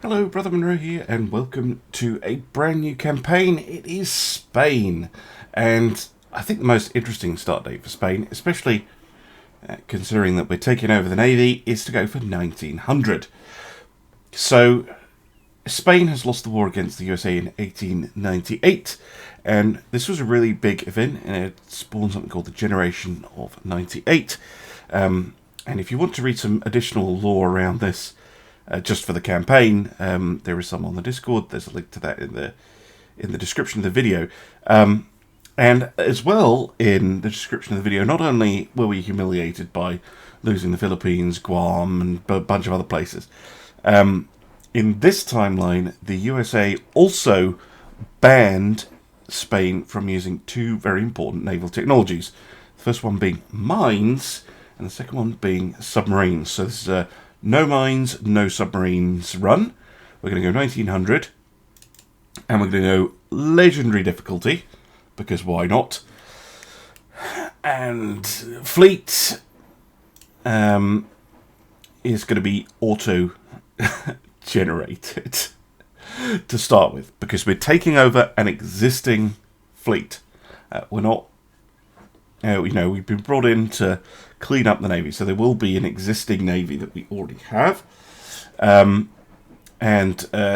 Hello, Brother Monroe here, and welcome to a brand new campaign. It is Spain, and I think the most interesting start date for Spain, especially considering that we're taking over the Navy, is to go for 1900. So, Spain has lost the war against the USA in 1898, and this was a really big event, and it spawned something called the Generation of 98. And if you want to read some additional lore around this, just for the campaign, there is some on the Discord. There's a link to that in the description of the video. And as well, in the description of the video, not only were we humiliated by losing the Philippines, Guam, and a bunch of other places, in this timeline, the USA also banned Spain from using two very important naval technologies. The first one being mines, and the second one being submarines. So this is a no mines, no submarines run. We're going to go 1900, and we're going to go legendary difficulty, because why not? And fleet is going to be auto generated to start with, because we're taking over an existing fleet. We're not, we've been brought in to clean up the Navy, so there will be an existing Navy that we already have. And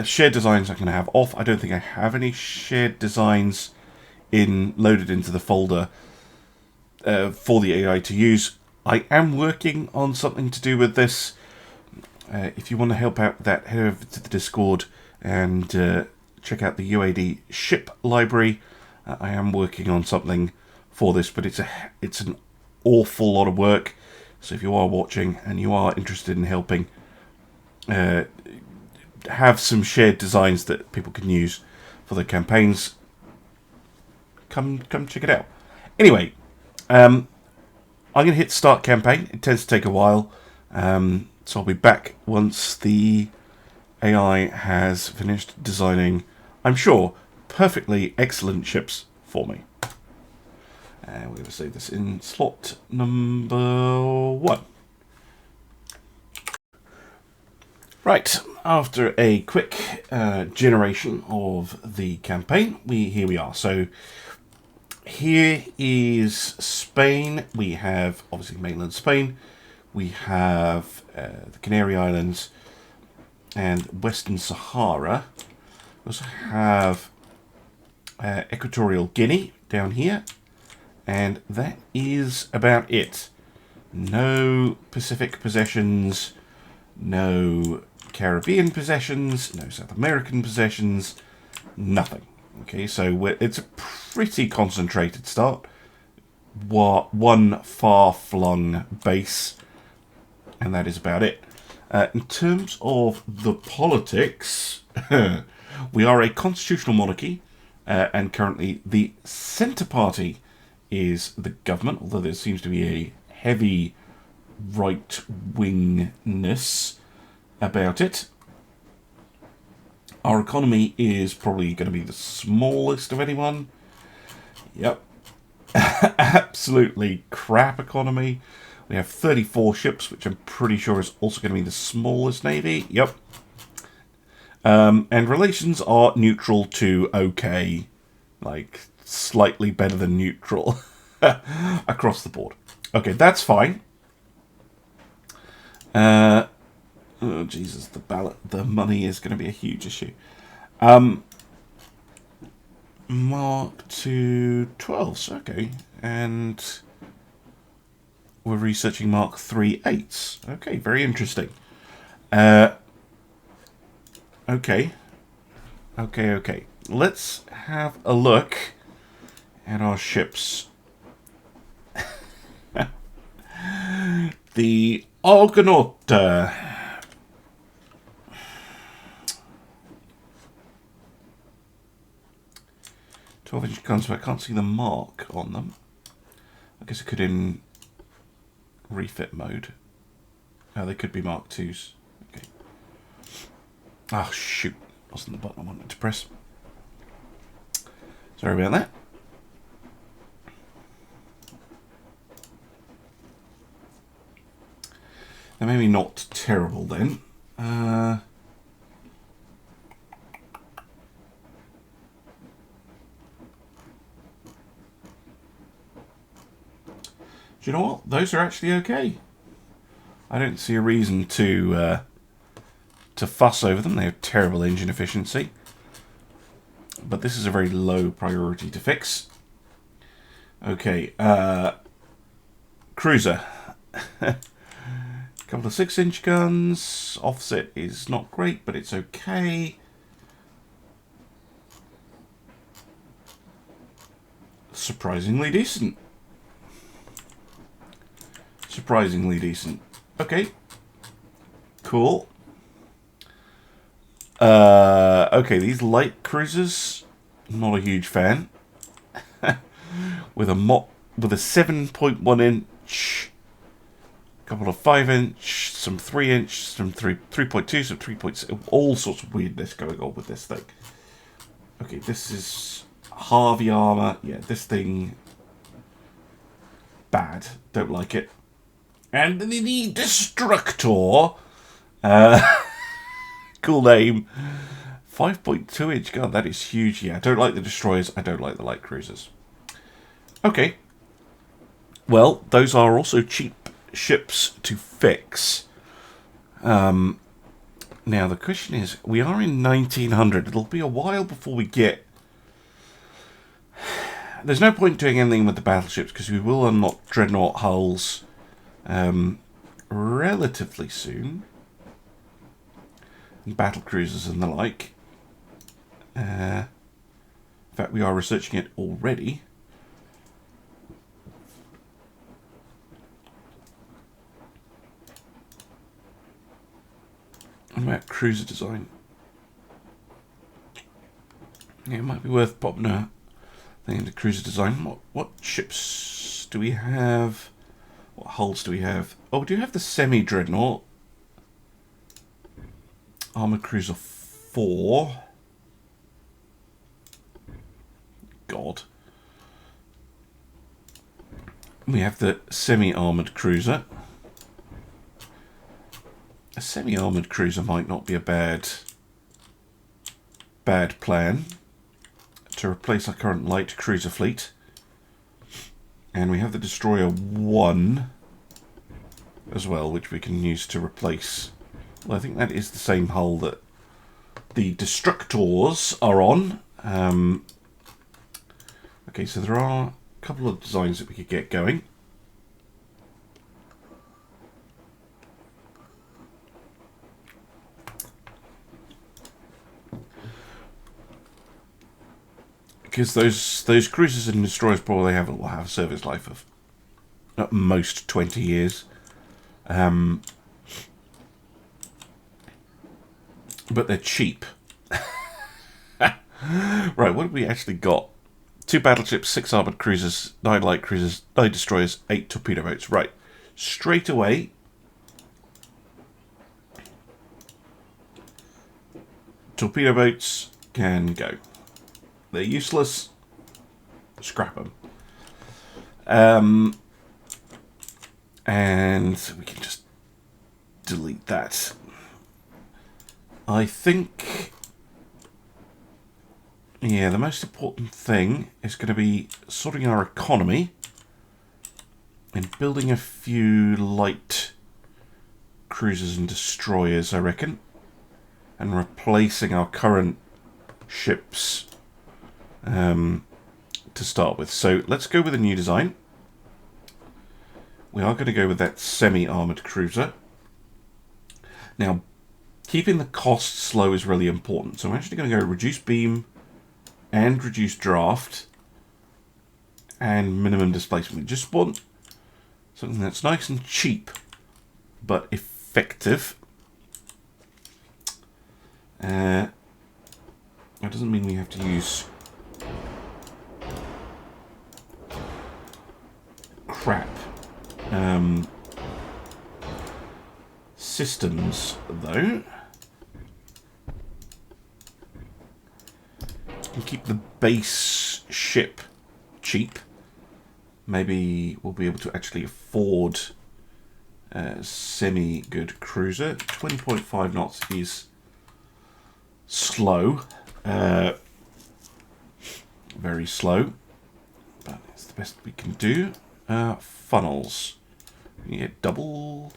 shared designs I'm going to have off. I don't think I have any shared designs loaded into the folder for the AI to use. I am working on something to do with this. If you want to help out with that, head over to the Discord and check out the UAD ship library. I am working on something for this, but it's an awful lot of work. So if you are watching and you are interested in helping, have some shared designs that people can use for their campaigns, come check it out. Anyway, I'm going to hit start campaign. It tends to take a while, so I'll be back once the AI has finished designing, I'm sure, perfectly excellent ships for me. And we're going to save this in slot number 1. Right, after a quick generation of the campaign, here we are. So here is Spain. We have, obviously, mainland Spain. We have the Canary Islands and Western Sahara. We also have Equatorial Guinea down here. And that is about it. No Pacific possessions, no Caribbean possessions, no South American possessions, nothing. Okay, so it's a pretty concentrated start. One far-flung base, and that is about it. In terms of the politics, we are a constitutional monarchy, and currently the Centre Party is the government, although there seems to be a heavy right-wingness about it. Our economy is probably going to be the smallest of anyone. Yep. Absolutely crap economy. We have 34 ships, which I'm pretty sure is also going to be the smallest navy. Yep. And relations are neutral to okay. Like, slightly better than neutral across the board. Okay, that's fine. Oh Jesus, the money is going to be a huge issue. Mark to 12s, okay, and we're researching Mark 3/8s. Okay, very interesting. Okay. Let's have a look at our ships. The Argonaut. 12-inch guns, but I can't see the mark on them. I guess I could in refit mode. Oh, they could be Mark 2s. Okay. Oh, shoot. Wasn't the button I wanted to press. Sorry about that. They're maybe not terrible then. Do you know what? Those are actually okay. I don't see a reason to fuss over them. They have terrible engine efficiency. But this is a very low priority to fix. Okay, cruiser. Couple of 6-inch guns. Offset is not great, but it's okay. Surprisingly decent. Surprisingly decent. Okay. Cool. Okay, these light cruisers, not a huge fan. with a 7.1 inch, a couple of 5-inch, some 3-inch, some 3.2, some 3.6, all sorts of weirdness going on with this thing. Okay, this is Harvey armor. Yeah, this thing, bad. Don't like it. And the Destructor, cool name. 5.2 inch gun, that is huge. Yeah, I don't like the destroyers, I don't like the light cruisers. Okay. Well, those are also cheap ships to fix. Now, the question is, we are in 1900. It'll be a while before we get... There's no point doing anything with the battleships, because we will unlock Dreadnought hulls relatively soon. And battle cruisers and the like. In fact, we are researching it already. What about cruiser design? Yeah, it might be worth popping a thing into cruiser design. What ships do we have? What hulls do we have? Oh, we do have the semi-dreadnought. Armoured Cruiser 4. God. We have the semi-armoured cruiser. A semi-armoured cruiser might not be a bad plan to replace our current light cruiser fleet. And we have the Destroyer 1 as well, which we can use to replace. Well, I think that is the same hull that the Destructors are on. Okay, so there are a couple of designs that we could get going. Because those cruisers and destroyers probably will have a service life of at most 20 years. But they're cheap. Right, what have we actually got? 2 battleships, 6 armoured cruisers, 9 light cruisers, 9 destroyers, 8 torpedo boats. Right, straight away. Torpedo boats can go. They're useless. Scrap them. And we can just delete that. I think, yeah, the most important thing is going to be sorting our economy and building a few light cruisers and destroyers, I reckon, and replacing our current ships to start with. So let's go with a new design. We are going to go with that semi-armoured cruiser. Now, keeping the costs low is really important. So I'm actually going to go reduce beam and reduce draft and minimum displacement. We just want something that's nice and cheap but effective. That doesn't mean we have to use crap systems, though. And keep the base ship cheap. Maybe we'll be able to actually afford a semi-good cruiser. 20.5 knots is slow. Very slow. But it's the best we can do. Funnels. You get double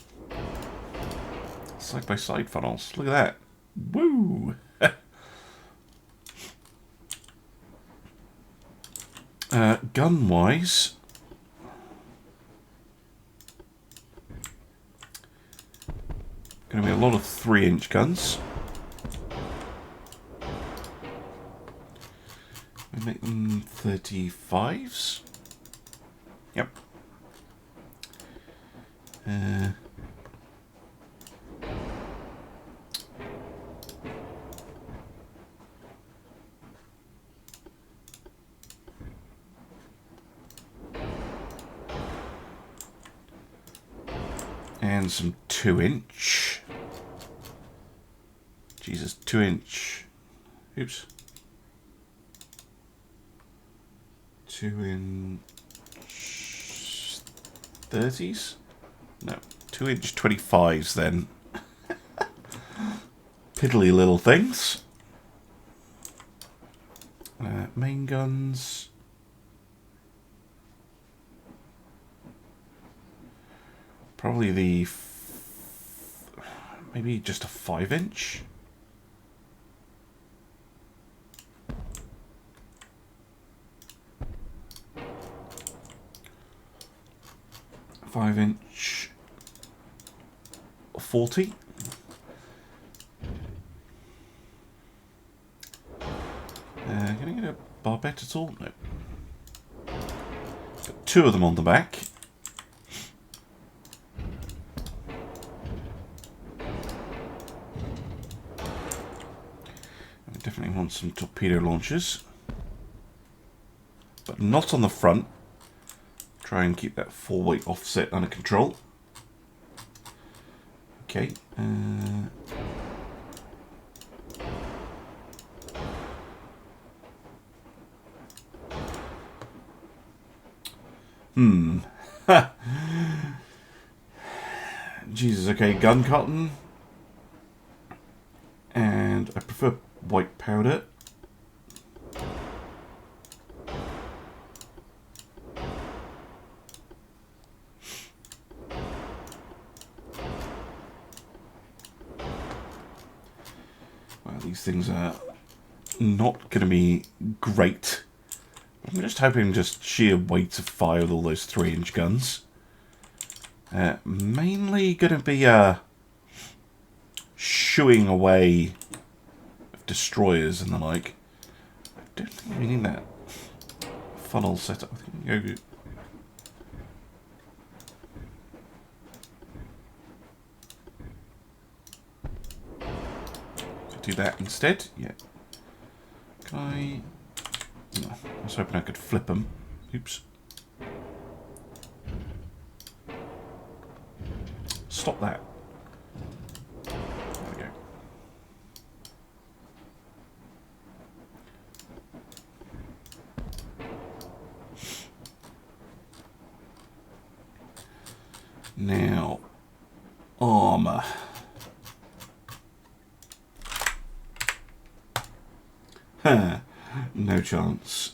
side-by-side funnels. Look at that. Woo! Gun-wise, going to be a lot of 3-inch guns. We make them 35s. Yep. And some 2-inch. Jesus, 2-inch. Oops. 2-inch 30s? No, 2-inch 25s then. Piddly little things. Main guns. Probably the... maybe just a 5-inch? Five-inch 40. Can I get a barbette at all? No. Got 2 of them on the back. I definitely want some torpedo launchers, but not on the front. Try and keep that 4-weight offset under control. Okay. Jesus, okay, gun cotton. And I prefer white powder. Well, these things are not going to be great. I'm just hoping just sheer weight of fire with all those 3-inch guns. Mainly going to be shooing away of destroyers and the like. I don't think we need that funnel setup. I think we go. Do that instead. Yeah. Can I? No, I was hoping I could flip them. Oops. Stop that. There we go. Now, armor. Huh. No chance.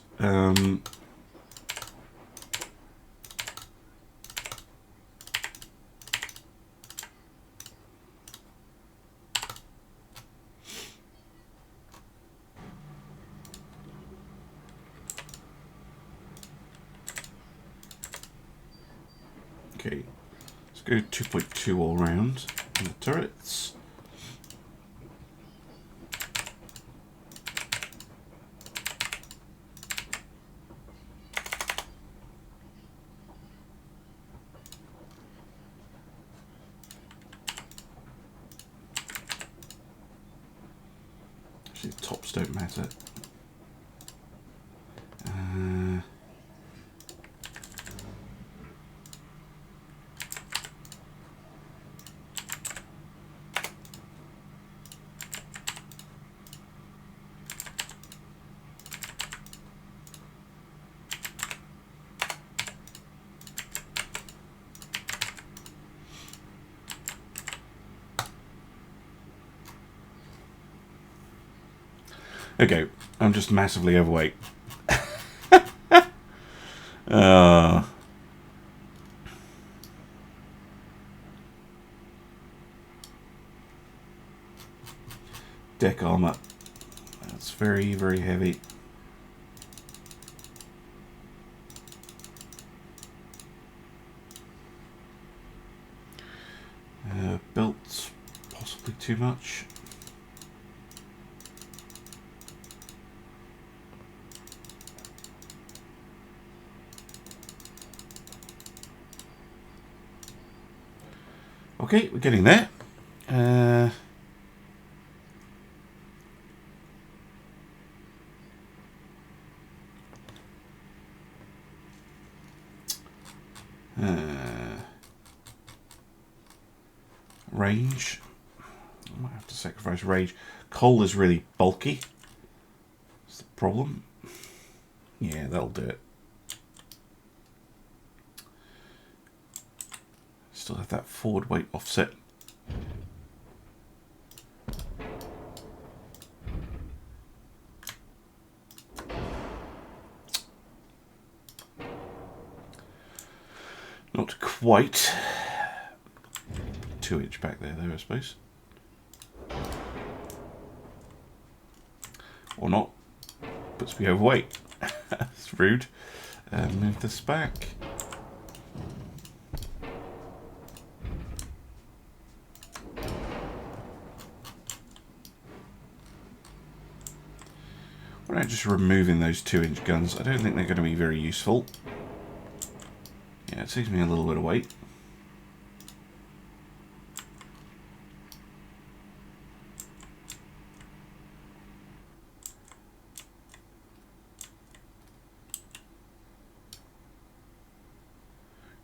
Okay, let's go 2.2 all round on the turrets. Actually, the tops don't matter. Okay, I'm just massively overweight. deck armour. That's very, very heavy. Built possibly too much. Okay, we're getting there. Range. I might have to sacrifice range. Coal is really bulky. That's the problem. Yeah, that'll do it. Still have that forward weight offset. Not quite. 2-inch back there, though, I suppose. Or not. Puts me overweight. That's rude. Move this back. Why not just removing those 2-inch guns? I don't think they're going to be very useful. Yeah, it saves me a little bit of weight.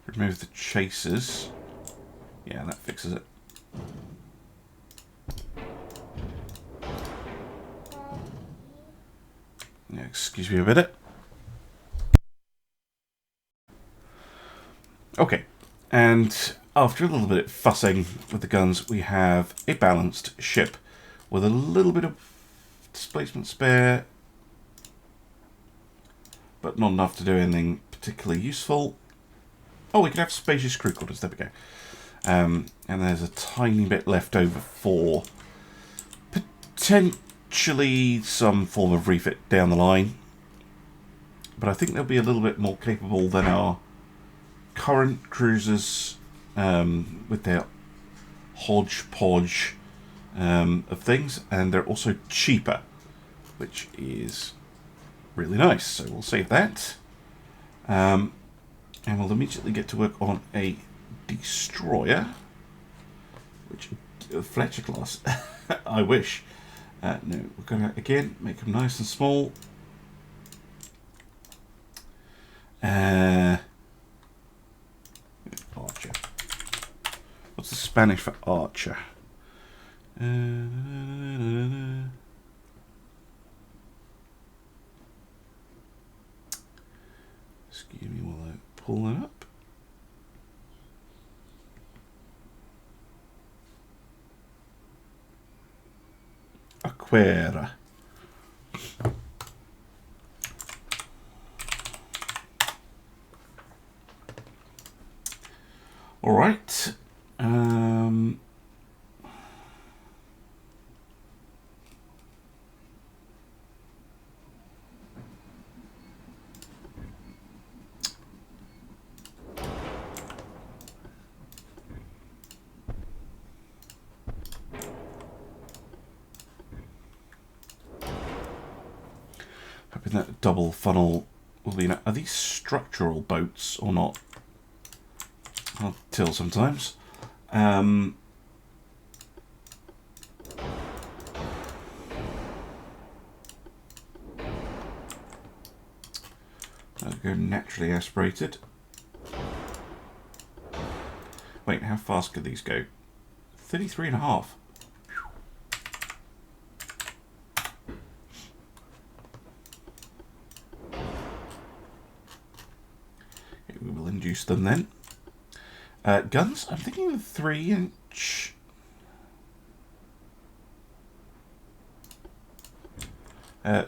Remove the chasers. Yeah, that fixes it. Yeah, excuse me a minute. Okay, and after a little bit of fussing with the guns, we have a balanced ship with a little bit of displacement spare, but not enough to do anything particularly useful. Oh, we can have spacious crew quarters. There we go. And there's a tiny bit left over for potentially some form of refit down the line. But I think they'll be a little bit more capable than our current cruisers with their hodgepodge of things. And they're also cheaper, which is really nice. So we'll save that. And we'll immediately get to work on a destroyer, which Fletcher class. I wish. No, we're going to again make them nice and small. Archer. What's the Spanish for archer? Excuse me while I pull that up. Aquera. All right. Hoping that double funnel will be enough. Are these structural boats or not? I'll tell sometimes. They'll go naturally aspirated. Wait, how fast could these go? 33.5. Okay, we will induce them then. Guns, I'm thinking of 3-inch.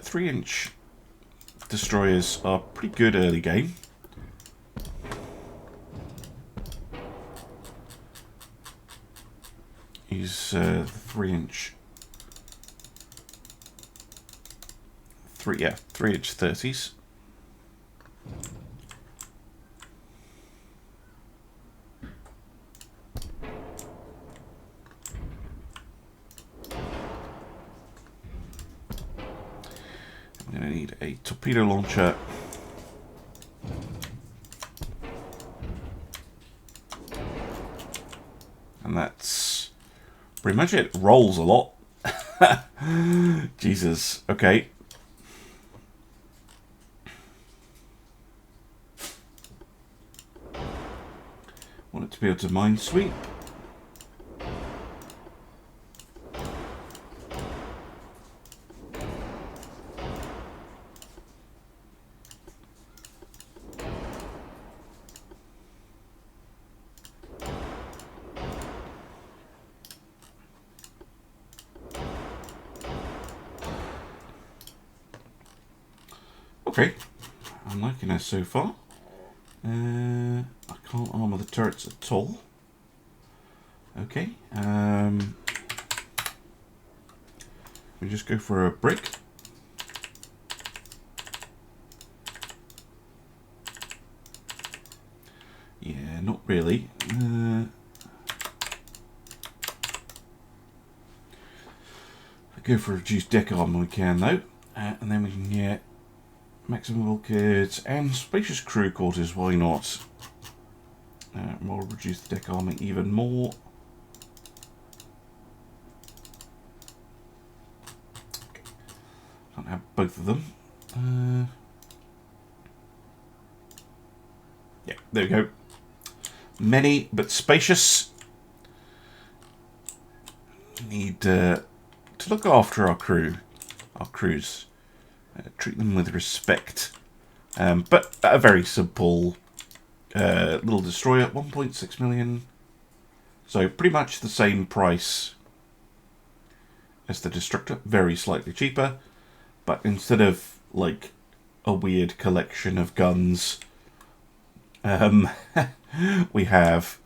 Three-inch destroyers are pretty good early game. Use the 3-inch 3-inch 30s. I'm going to need a torpedo launcher. And that's pretty much it. Rolls a lot. Jesus. Okay. Want it to be able to minesweep. Okay, I'm liking this so far. I can't armour the turrets at all. Okay, we just go for a brick. Yeah, not really. I go for a reduced deck armor when we can though, and then we can get maximum bulkheads and spacious crew quarters. Why not? We'll reduce the deck armor even more. Okay. Can't have both of them. Yeah, there we go. Many but spacious. Need to look after our crews. Treat them with respect. But a very simple little destroyer, 1.6 million. So pretty much the same price as the destructor, very slightly cheaper. But instead of like a weird collection of guns, we have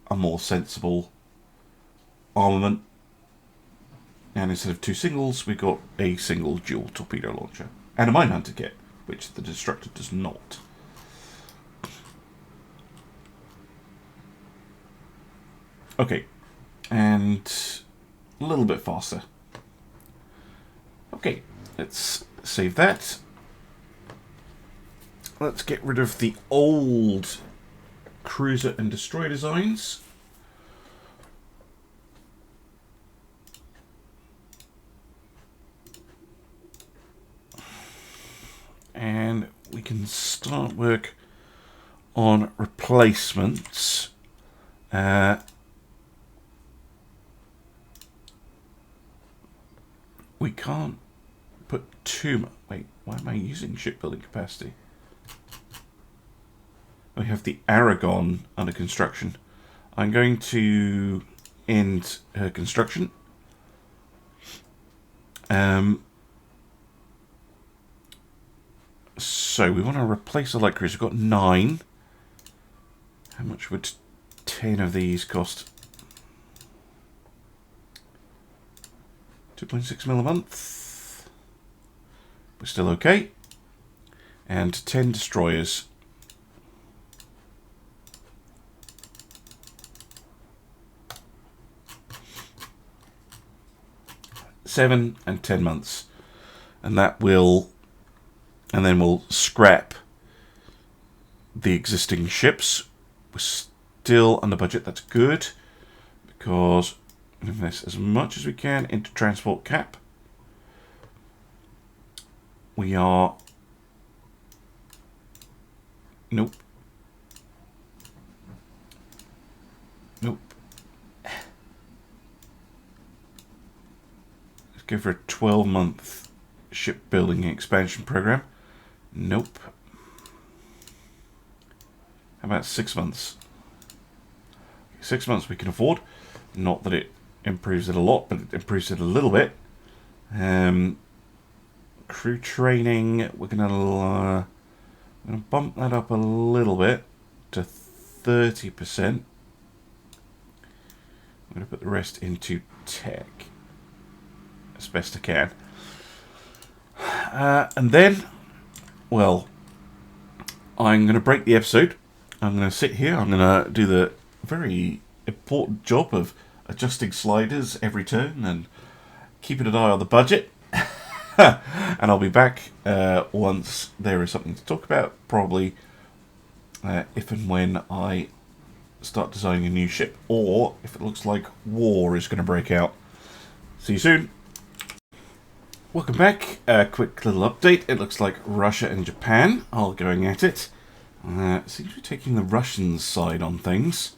a more sensible armament. And instead of 2 singles, we got a single dual torpedo launcher. And a mine hunter kit, which the destructor does not. Okay. And a little bit faster. Okay, let's save that. Let's get rid of the old cruiser and destroyer designs. And we can start work on replacements. We can't put too much. Wait, why am I using shipbuilding capacity? We have the Aragon under construction. I'm going to end her construction. So we want to replace the light cruiser. We've got 9. How much would 10 of these cost? 2.6 mil a month. We're still okay. And 10 destroyers. $7 and 10 months. And that will... And then we'll scrap the existing ships. We're still under budget. That's good. Because we invest as much as we can into transport cap. We are... Nope. Nope. Let's go for a 12-month shipbuilding expansion program. Nope. How about 6 months? 6 months we can afford. Not that it improves it a lot, but it improves it a little bit. Crew training, we're gonna bump that up a little bit to 30%. I'm gonna put the rest into tech as best I can. And then, well, I'm going to break the episode. I'm going to sit here. I'm going to do the very important job of adjusting sliders every turn and keeping an eye on the budget. And I'll be back once there is something to talk about, probably if and when I start designing a new ship, or if it looks like war is going to break out. See you soon. Welcome back. A quick little update. It looks like Russia and Japan are going at it. Seems to be taking the Russians' side on things.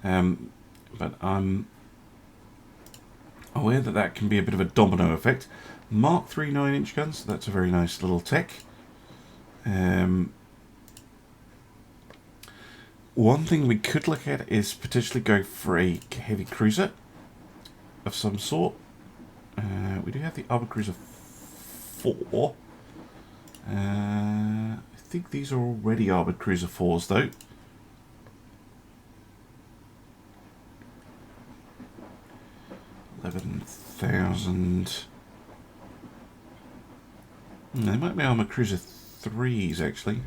But I'm aware that that can be a bit of a domino effect. Mark 3 9-inch guns, so that's a very nice little tech. One thing we could look at is potentially going for a heavy cruiser of some sort. We do have the Armor Cruiser 4. I think these are already Armored Cruiser 4s though. $11,000. They might be Armored Cruiser 3s actually.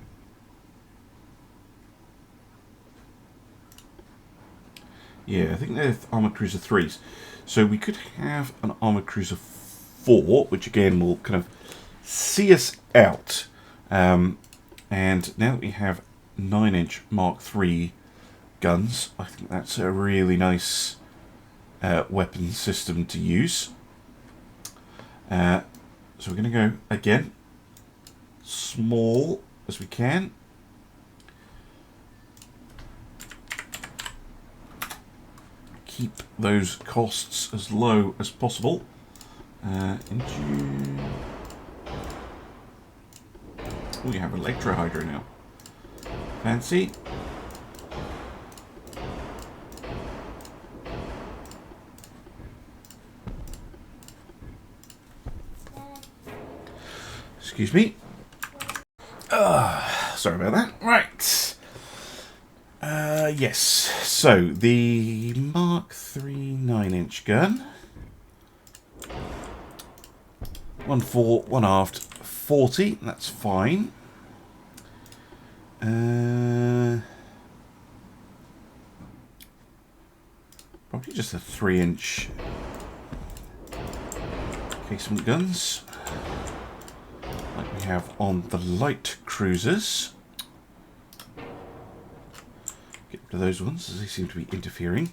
Yeah, I think they're Armored Cruiser 3s. So we could have an Armored Cruiser 4, which again will kind of see us out. And now that we have 9-inch Mark III guns, I think that's a really nice weapon system to use. So we're going to go, again, small as we can. Keep those costs as low as possible. We have Electro Hydro now. Fancy. Excuse me. Sorry about that. Right. Yes. So the Mark III 9-inch gun. 1 fore, 1 aft, 40. That's fine. Probably just a 3-inch casement guns, like we have on the light cruisers. Get rid of those ones as they seem to be interfering.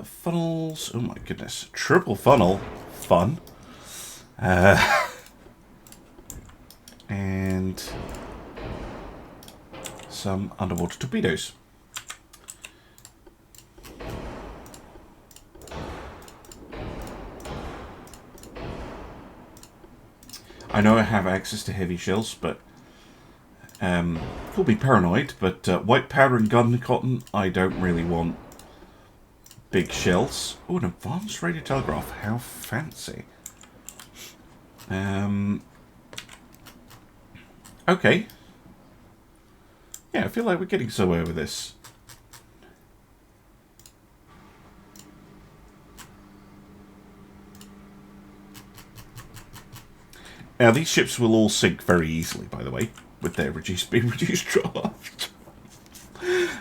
Funnels. Oh my goodness. Triple funnel. Fun. And some underwater torpedoes. I know I have access to heavy shells, but could be paranoid, but white powder and gun cotton, I don't really want big shells. Oh, an advanced radio telegraph. How fancy. Okay. Yeah, I feel like we're getting somewhere with this. Now, these ships will all sink very easily, by the way, with their reduced draft.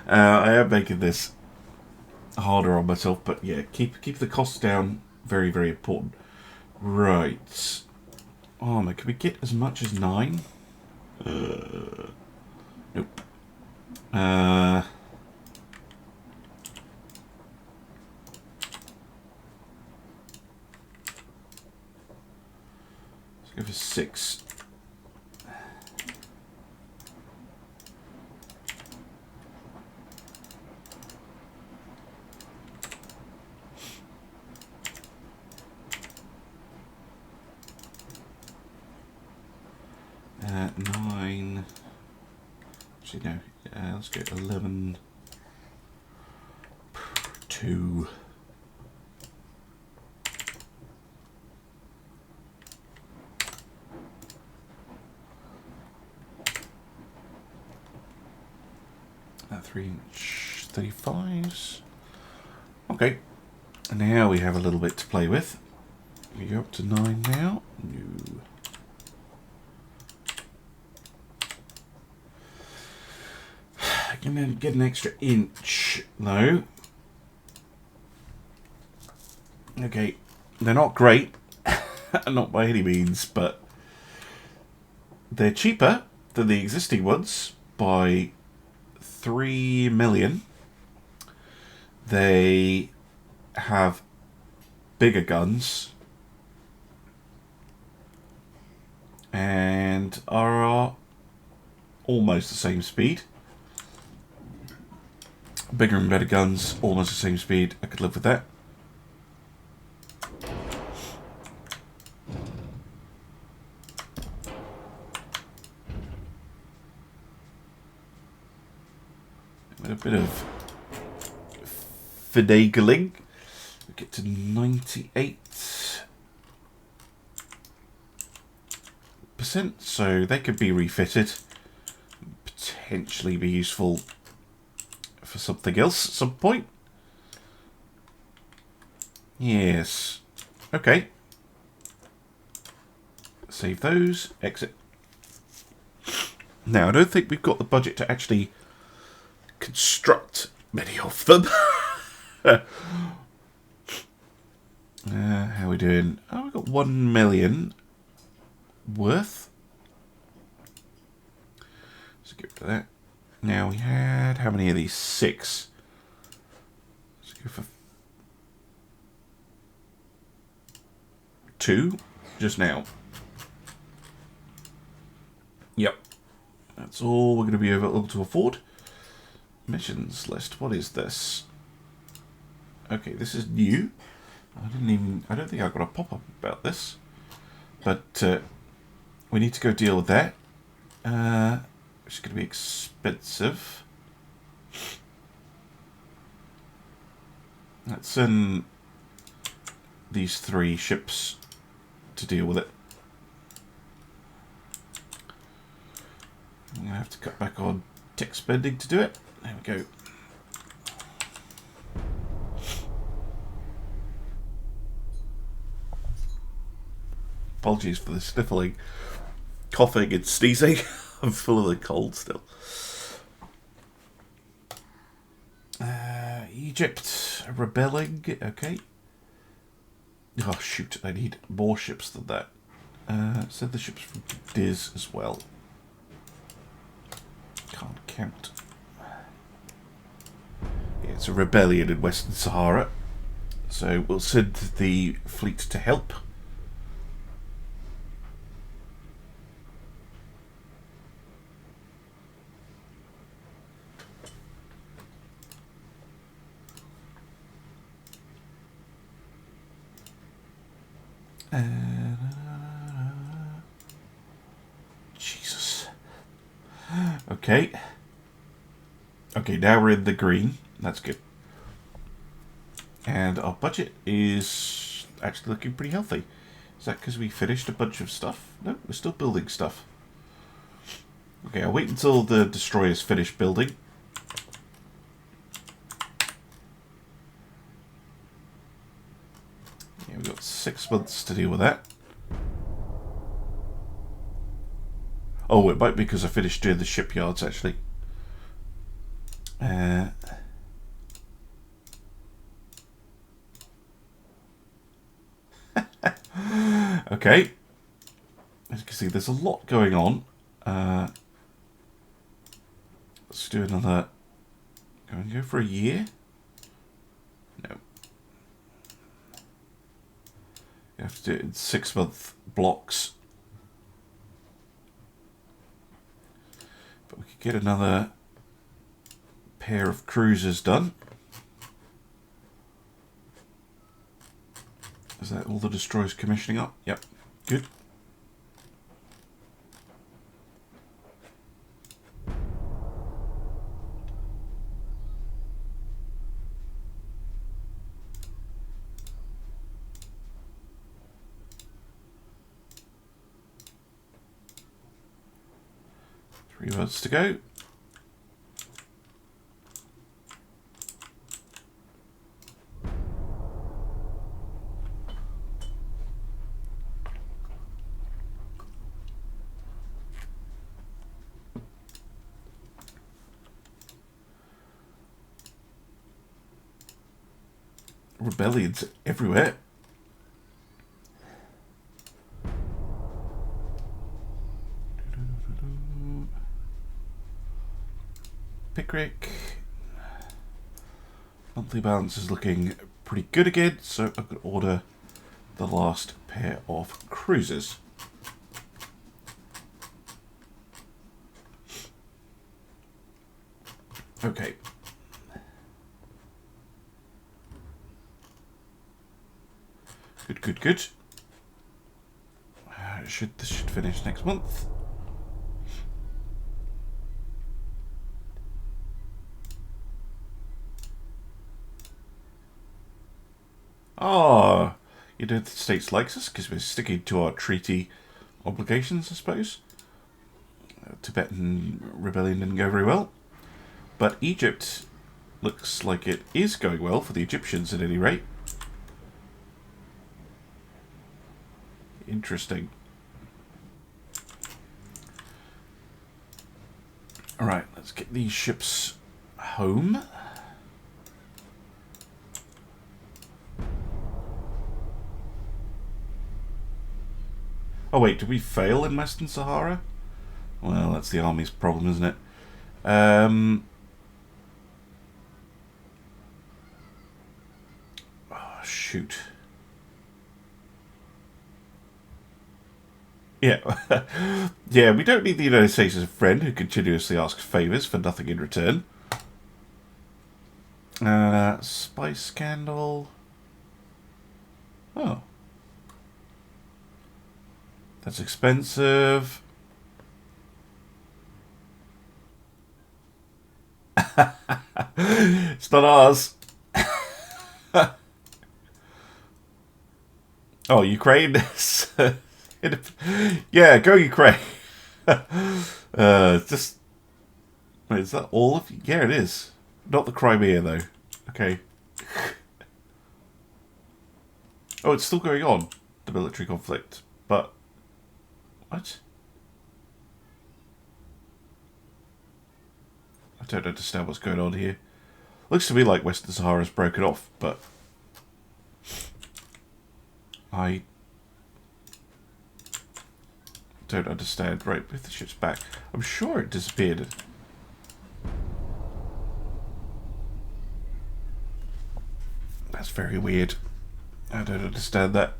I am making this harder on myself, but yeah, keep the costs down. Very, very important. Right. Armor, can we get as much as 9? Nope. Let's go for 6. Nine. Actually, no. Let's go 11. 2. That 3-inch 35s. Okay. And now we have a little bit to play with. We go up to 9 now. No. And then get an extra inch, though. Okay, they're not great, not by any means, but they're cheaper than the existing ones by 3 million. They have bigger guns and are almost the same speed. Bigger and better guns, almost the same speed. I could live with that. A bit of finagling. We get to 98%, so they could be refitted. Potentially be useful for something else at some point. Yes. Okay. Save those. Exit. Now, I don't think we've got the budget to actually construct many of them. How are we doing? Oh, we've got 1 million worth. Let's get rid of that. Now we had how many of these? 6. Let's go for 2 just now. Yep. That's all we're going to be able to afford. Missions list. What is this? Okay, this is new. I don't think I got a pop-up about this. But we need to go deal with that. Which is going to be expensive. Let's send these 3 ships to deal with it. I'm going to have to cut back on tech spending to do it. There we go. Apologies for the sniffling, coughing and sneezing. I'm full of the cold still. Egypt rebelling. Okay. Oh shoot, I need more ships than that. Send the ships from Diz as well. Can't count. Yeah, it's a rebellion in Western Sahara. So we'll send the fleet to help. Jesus. Okay. Okay, now we're in the green. That's good. And our budget is actually looking pretty healthy. Is that because we finished a bunch of stuff? No, we're still building stuff. Okay, I'll wait until the destroyers finish building. Yeah, we've got 6 months to deal with that. Oh, it might be because I finished doing the shipyards, actually. Okay. As you can see, there's a lot going on. Let's do another... Can we go for a year? No. You have to do it in 6-month blocks. But we could get another pair of cruisers done. Is that all the destroyers commissioning up? Yep, good. Three months to go. rebellions everywhere. Pickrick. Monthly balance is looking pretty good again, so I could order the last pair of cruisers. Okay. Good. This should finish next month. Ah, United States likes us because we're sticking to our treaty obligations, I suppose. Tibetan rebellion didn't go very well, but Egypt looks like it is going well for the Egyptians at any rate. Interesting. Alright, let's get these ships home. Oh wait, did we fail in Western Sahara? Well, that's the army's problem, isn't it? Oh, shoot. Yeah. Yeah, we don't need the United States as a friend who continuously asks favours for nothing in return. Spice scandal. Oh. That's expensive. It's not ours. Oh, Ukraine. Yeah, go Ukraine. Just wait, is that all of you? Yeah, it is. Not the Crimea though. Okay. Oh, it's still going on, the military conflict. But what? I don't understand what's going on here. Looks to me like Western Sahara's broken off, but I don't understand. Right, if the ship's back, I'm sure it disappeared. That's very weird. I don't understand that.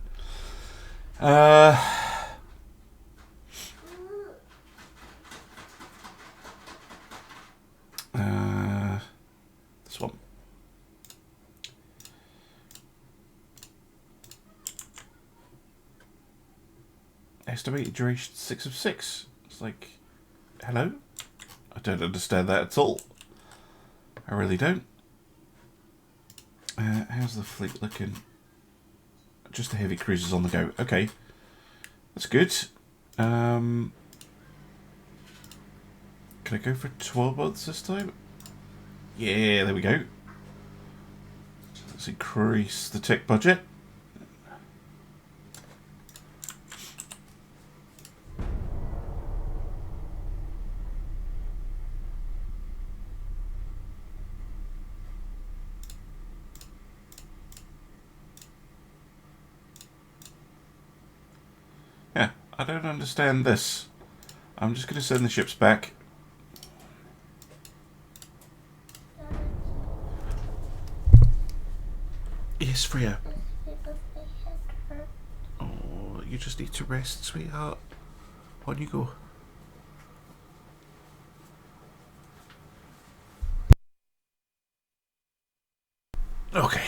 This one. Estimated duration 6 of 6. It's like, hello? I don't understand that at all. I really don't. How's the fleet looking? Just the heavy cruisers on the go. Okay. That's good. Can I go for 12 months this time? Yeah, there we go. Let's increase the tech budget. Yeah, I don't understand this. I'm just going to send the ships back. Yes, Freya. Oh, you just need to rest, sweetheart. On you go. Okay.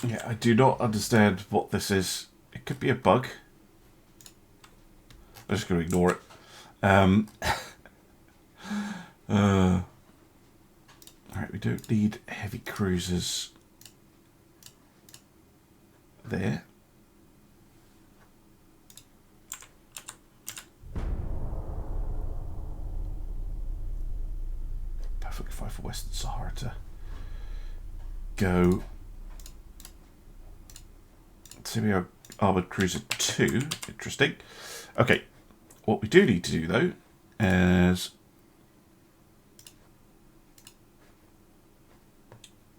Yeah, I do not understand what this is. It could be a bug. I'm just going to ignore it. Alright, we don't need heavy cruisers there. Perfectly fine for Western Sahara to go. Semi Armored Cruiser 2. Interesting. Okay, what we do need to do though is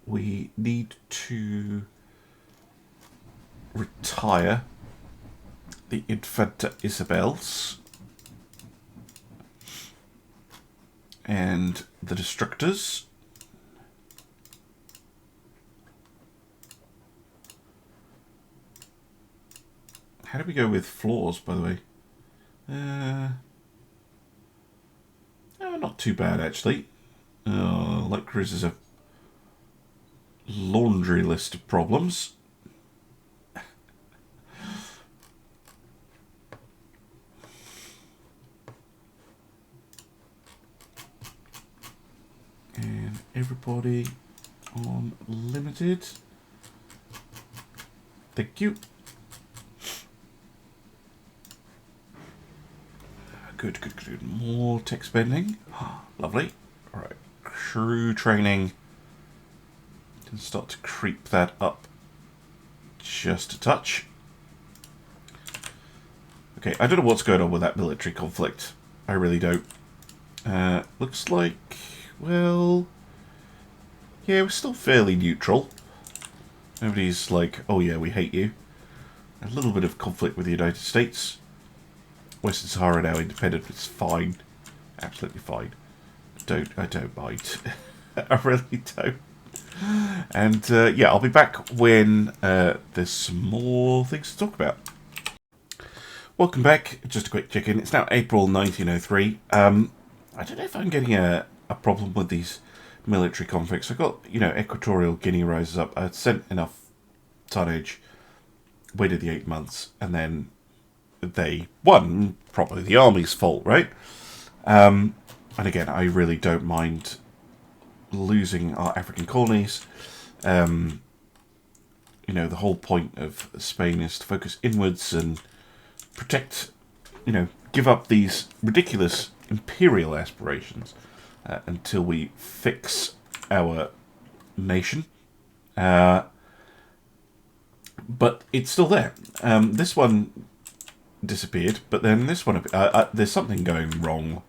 we need to retire the Infanta Isabels and the Destructors. How do we go with floors, by the way? Not too bad, actually. Light cruisers have laundry list of problems. And everybody on limited. Thank you. Good, good, good. More tech spending. Lovely. Alright. Crew training. Can start to creep that up just a touch. Okay, I don't know what's going on with that military conflict. I really don't. Looks like, well, yeah, we're still fairly neutral. Nobody's like, oh yeah, we hate you. A little bit of conflict with the United States. Western Sahara now independent. It's fine, absolutely fine. I don't mind. I really don't. And yeah, I'll be back when there's some more things to talk about. Welcome back. Just a quick check-in. It's now April 1903. I don't know if I'm getting a problem with these military conflicts. I've got, Equatorial Guinea rises up. I sent enough tonnage, waited the 8 months, and then they won. Probably the army's fault, right? And again, I really don't mind losing our African colonies. The whole point of Spain is to focus inwards and protect, give up these ridiculous imperial aspirations until we fix our nation. But it's still there. This one disappeared, but then this one, there's something going wrong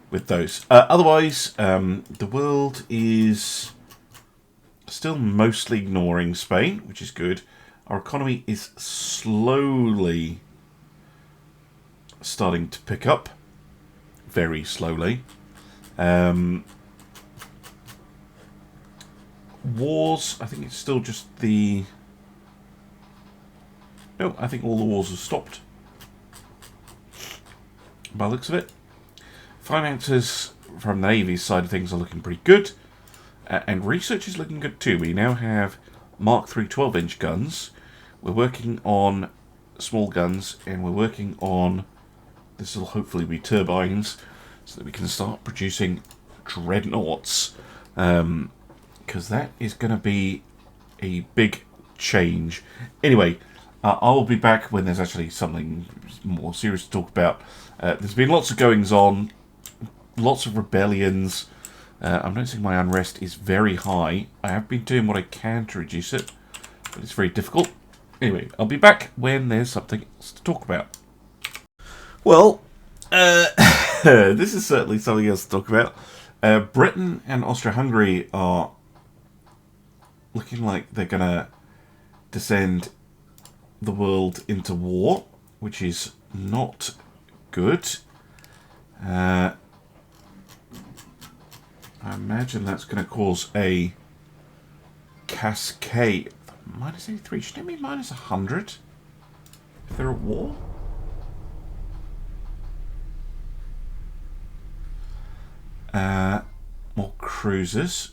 with those. Otherwise, the world is still mostly ignoring Spain, which is good. Our economy is slowly starting to pick up, very slowly. Wars, I think it's still just the... No, I think all the wars have stopped, by the looks of it. Finances from the Navy's side of things are looking pretty good. And research is looking good too. We now have Mark III 12-inch guns. We're working on small guns, and we're working on... This will hopefully be turbines, so that we can start producing Dreadnoughts. Because that is going to be a big change. Anyway, I'll be back when there's actually something more serious to talk about. There's been lots of goings-on, lots of rebellions. I'm noticing my unrest is very high. I have been doing what I can to reduce it, but it's very difficult. Anyway, I'll be back when there's something else to talk about. Well, this is certainly something else to talk about. Britain and Austria-Hungary are looking like they're going to descend the world into war, which is not good. I imagine that's going to cause a cascade. Minus 83, shouldn't it be minus 100 if they're at war? More cruisers.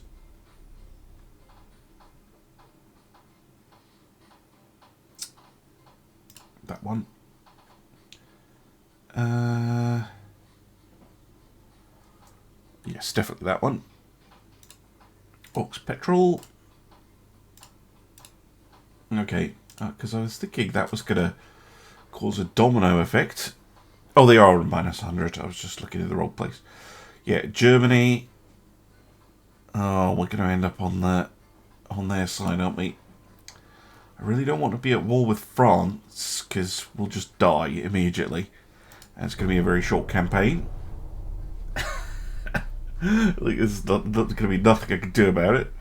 That one. Yes, definitely that one. Ox petrol. Okay, because I was thinking that was going to cause a domino effect. Oh, they are minus 100. I was just looking in the wrong place. Yeah, Germany. Oh, we're going to end up on their side, aren't we? I really don't want to be at war with France, because we'll just die immediately. And it's going to be a very short campaign. Like, there's going to be nothing I can do about it.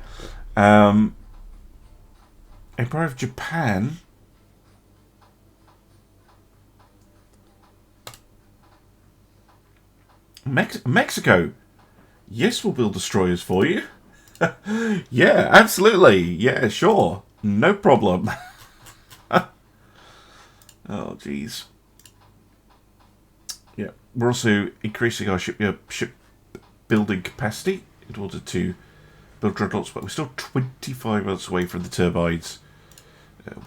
Empire of Japan. Mexico. Yes, we'll build destroyers for you. Yeah, absolutely. Yeah, sure. No problem. Oh, jeez. Yeah, we're also increasing our ship building capacity in order to build dreadnoughts, but we're still 25 months away from the turbines,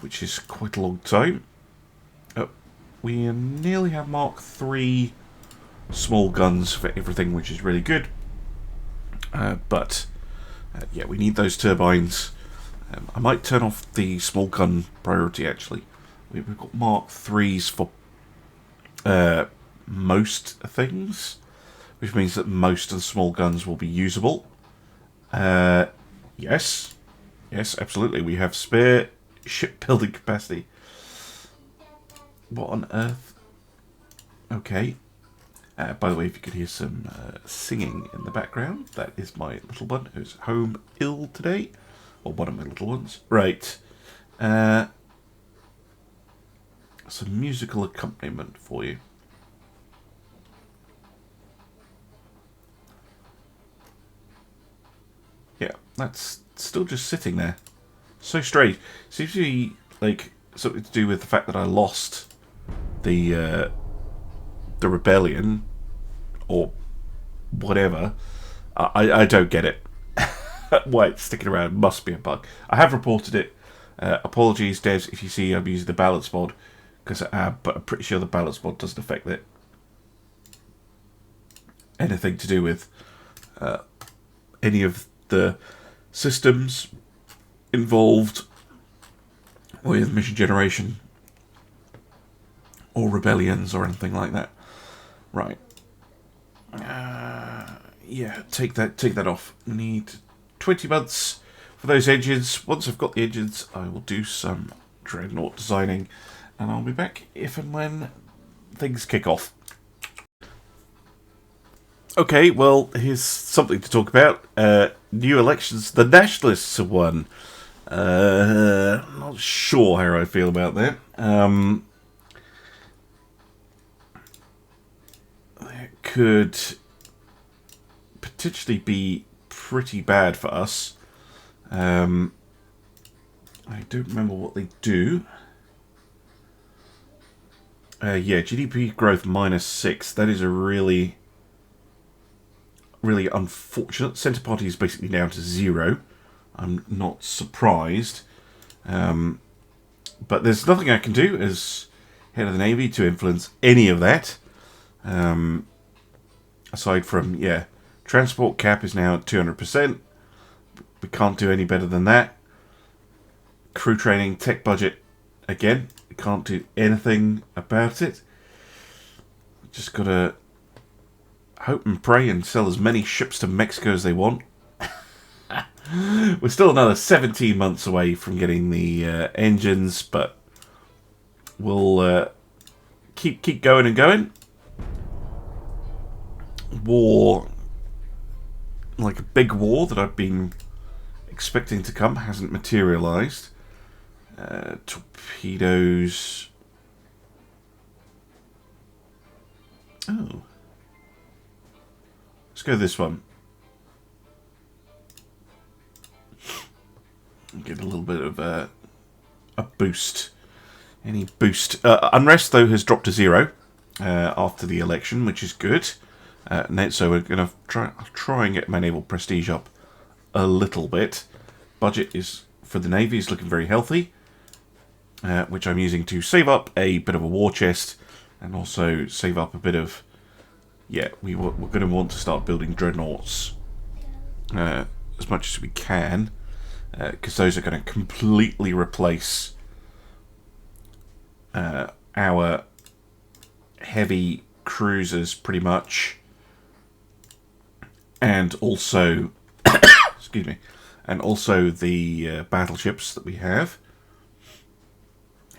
which is quite a long time. We nearly have Mark III small guns for everything, which is really good. But yeah, we need those turbines. I might turn off the small gun priority, actually. We've got Mark IIIs for most things, which means that most of the small guns will be usable. Yes. Yes, absolutely. We have spare shipbuilding capacity. What on earth? Okay. By the way, if you could hear some singing in the background, that is my little one who's home ill today. Or one of my little ones. Right. Some musical accompaniment for you. Yeah, that's still just sitting there. So strange. Seems to be like something to do with the fact that I lost the rebellion or whatever. I don't get it. Why it's sticking around must be a bug. I have reported it. Apologies, devs, if you see I'm using the balance mod, because but I'm pretty sure the balance mod doesn't affect it. Anything to do with any of the systems involved with mission generation or rebellions or anything like that. Right. Yeah, take that off. Need 20 months for those engines. Once I've got the engines, I will do some Dreadnought designing, and I'll be back if and when things kick off. Okay, well, here's something to talk about. New elections. The Nationalists have won. Not sure how I feel about that. That could potentially be pretty bad for us. I don't remember what they do. Yeah, GDP growth -6. That is a really unfortunate. Centre Party is basically down to 0. I'm not surprised. But there's nothing I can do as head of the Navy to influence any of that. Aside from, yeah, transport cap is now at 200%. We can't do any better than that. Crew training, tech budget, again, we can't do anything about it. Just gotta hope and pray and sell as many ships to Mexico as they want. We're still another 17 months away from getting the engines, but we'll keep going and going. War, like a big war that I've been expecting to come, hasn't materialized. Torpedoes. Oh. Let's go this one. Get a little bit of a boost. Any boost? Unrest, though, has dropped to 0 after the election, which is good. So we're going to try and get my naval prestige up a little bit. Budget is for the Navy is looking very healthy, which I'm using to save up a bit of a war chest and also save up a bit of... Yeah, we're going to want to start building dreadnoughts as much as we can, because those are going to completely replace our heavy cruisers pretty much, and also excuse me, and also the battleships that we have.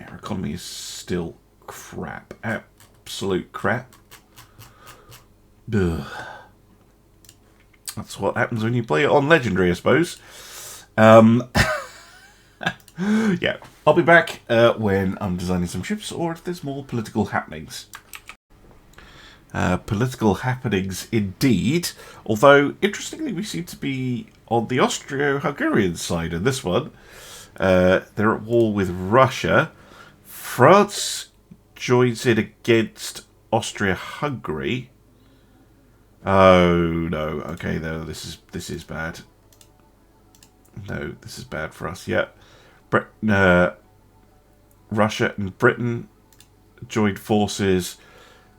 Our economy is still crap, absolute crap. Ugh. That's what happens when you play it on Legendary, I suppose. Um, yeah, I'll be back when I'm designing some ships or if there's more political happenings. Political happenings indeed, although interestingly we seem to be on the Austro-Hungarian side of this one. They're at war with Russia. France joins in against Austria-Hungary. Oh no, okay, no, this is bad. No, this is bad for us. Yeah, Russia and Britain joined forces.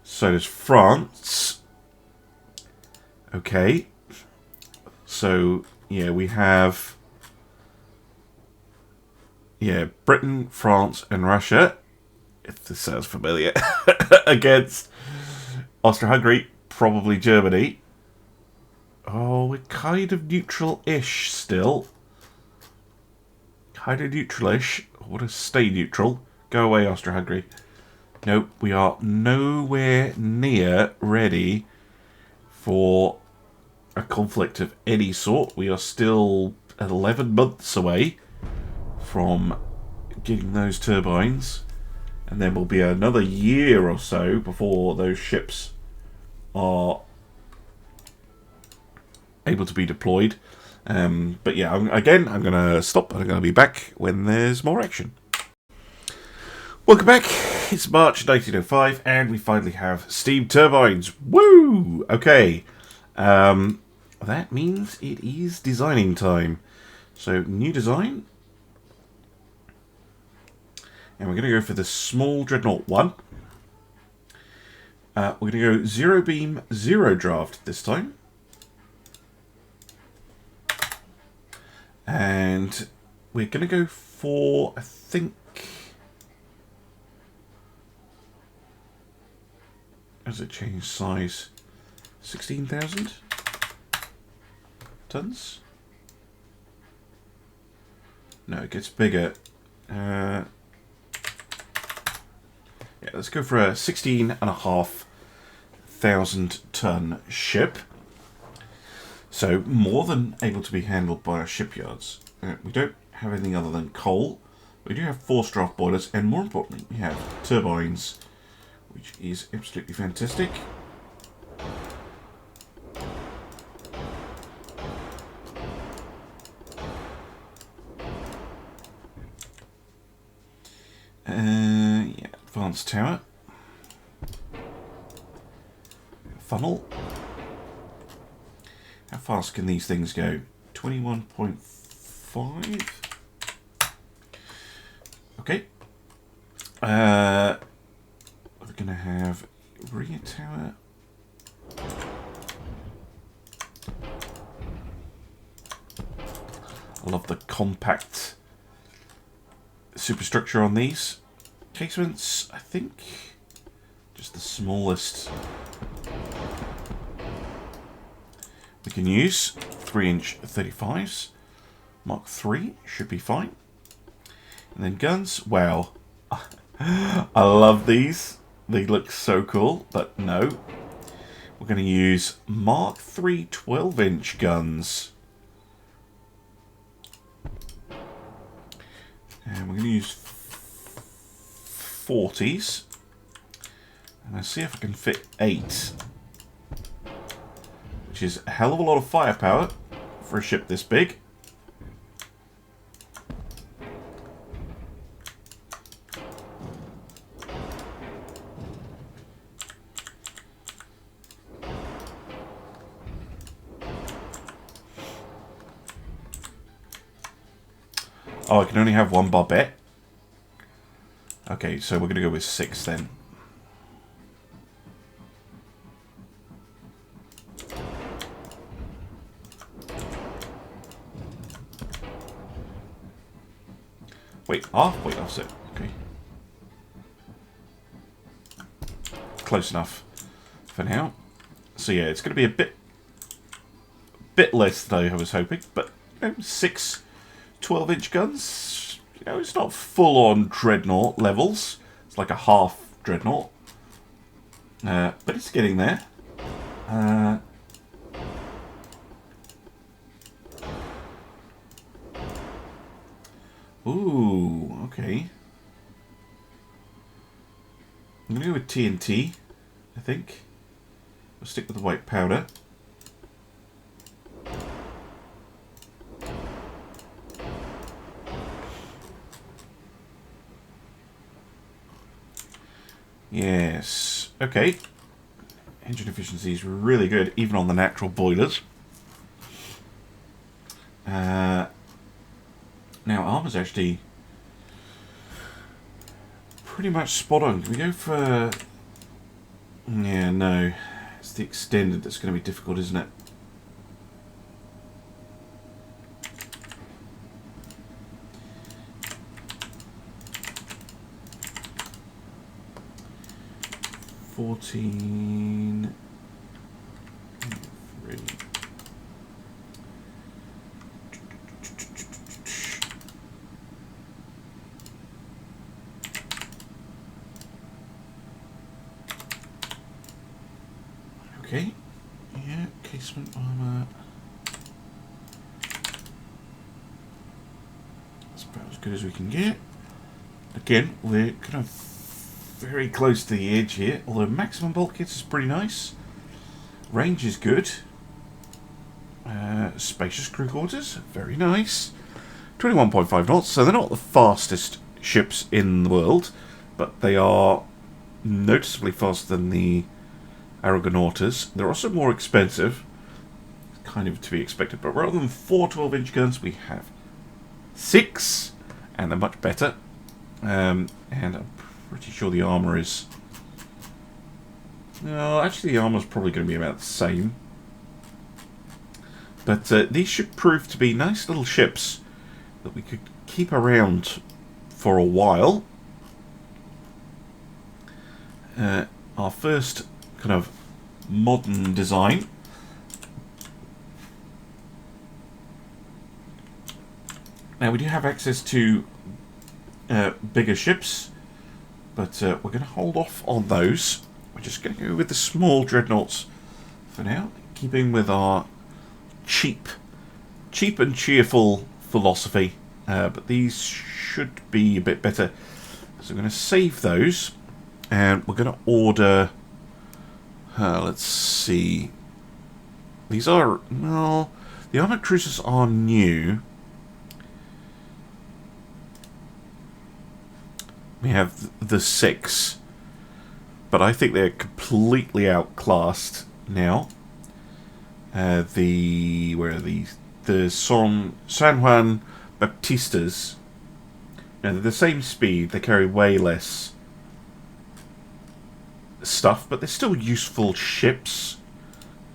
So does France. Okay. So, yeah, we have... Yeah, Britain, France, and Russia, if this sounds familiar, against Austria-Hungary, probably Germany. Oh, we're kind of neutral-ish still. Kind of neutral-ish. What is stay neutral? Go away, Austria-Hungary. Nope, we are nowhere near ready for a conflict of any sort. We are still 11 months away from getting those turbines, and then will be another year or so before those ships are able to be deployed. But yeah, I'm going to stop and I'm going to be back when there's more action. Welcome back. It's March 1905 and we finally have steam turbines. Woo! Okay. That means it is designing time. So, new design. And we're going to go for the small Dreadnought 1. We're going to go 0 beam, 0 draft this time. And we're going to go for, I think... Has it changed size? 16,000 tons? No, it gets bigger. Yeah, let's go for a 16,500 ton ship. So more than able to be handled by our shipyards. We don't have anything other than coal. We do have forced draft boilers, and more importantly, we have turbines, which is absolutely fantastic. Yeah, advanced tower. Funnel. How fast can these things go? 21.5. Okay. We're going to have rear tower. I love the compact superstructure on these. Casements, I think, just the smallest we can use. 3-inch 35s. Mark III should be fine. And then guns, wow. I love these. They look so cool, but no. We're going to use Mark III 12-inch guns. And we're going to use 40s. And let's see if I can fit 8. Which is a hell of a lot of firepower for a ship this big. Oh, I can only have one barbette. Okay, so we're going to go with 6 then. Wait, half? Wait, offset. Okay. Close enough for now. So yeah, it's going to be a bit less than I was hoping, but you know, 6 12-inch guns. You know, it's not full-on Dreadnought levels. It's like a half Dreadnought. But it's getting there. Ooh, okay. I'm going to go with TNT, I think. We'll stick with the white powder. Yes. Okay. Engine efficiency is really good, even on the natural boilers. Now, armor's actually pretty much spot on. Can we go for... Yeah, no. It's the extended that's going to be difficult, isn't it? $14... Three. Okay. Yeah, casement armor. That's about as good as we can get. Again, we're kind of very close to the edge here, although maximum bulk hits is pretty nice. Range is good. Spacious crew quarters, very nice. 21.5 knots, so they're not the fastest ships in the world, but they are noticeably faster than the Argonautas. They're also more expensive, kind of to be expected, but rather than 4 12-inch guns, we have 6, and they're much better. And I'm pretty sure the armour is... No, actually the armour's probably going to be about the same. But these should prove to be nice little ships that we could keep around for a while. Our first kind of modern design. Now we do have access to bigger ships, but we're going to hold off on those. We're just going to go with the small dreadnoughts for now, keeping with our cheap and cheerful philosophy. But these should be a bit better. So we're going to save those, and we're going to order... let's see. These are... Well, the armoured cruisers are new. We have the 6, but I think they're completely outclassed now. Where are these? The San Juan Baptistas. Now they're the same speed. They carry way less stuff, but they're still useful ships,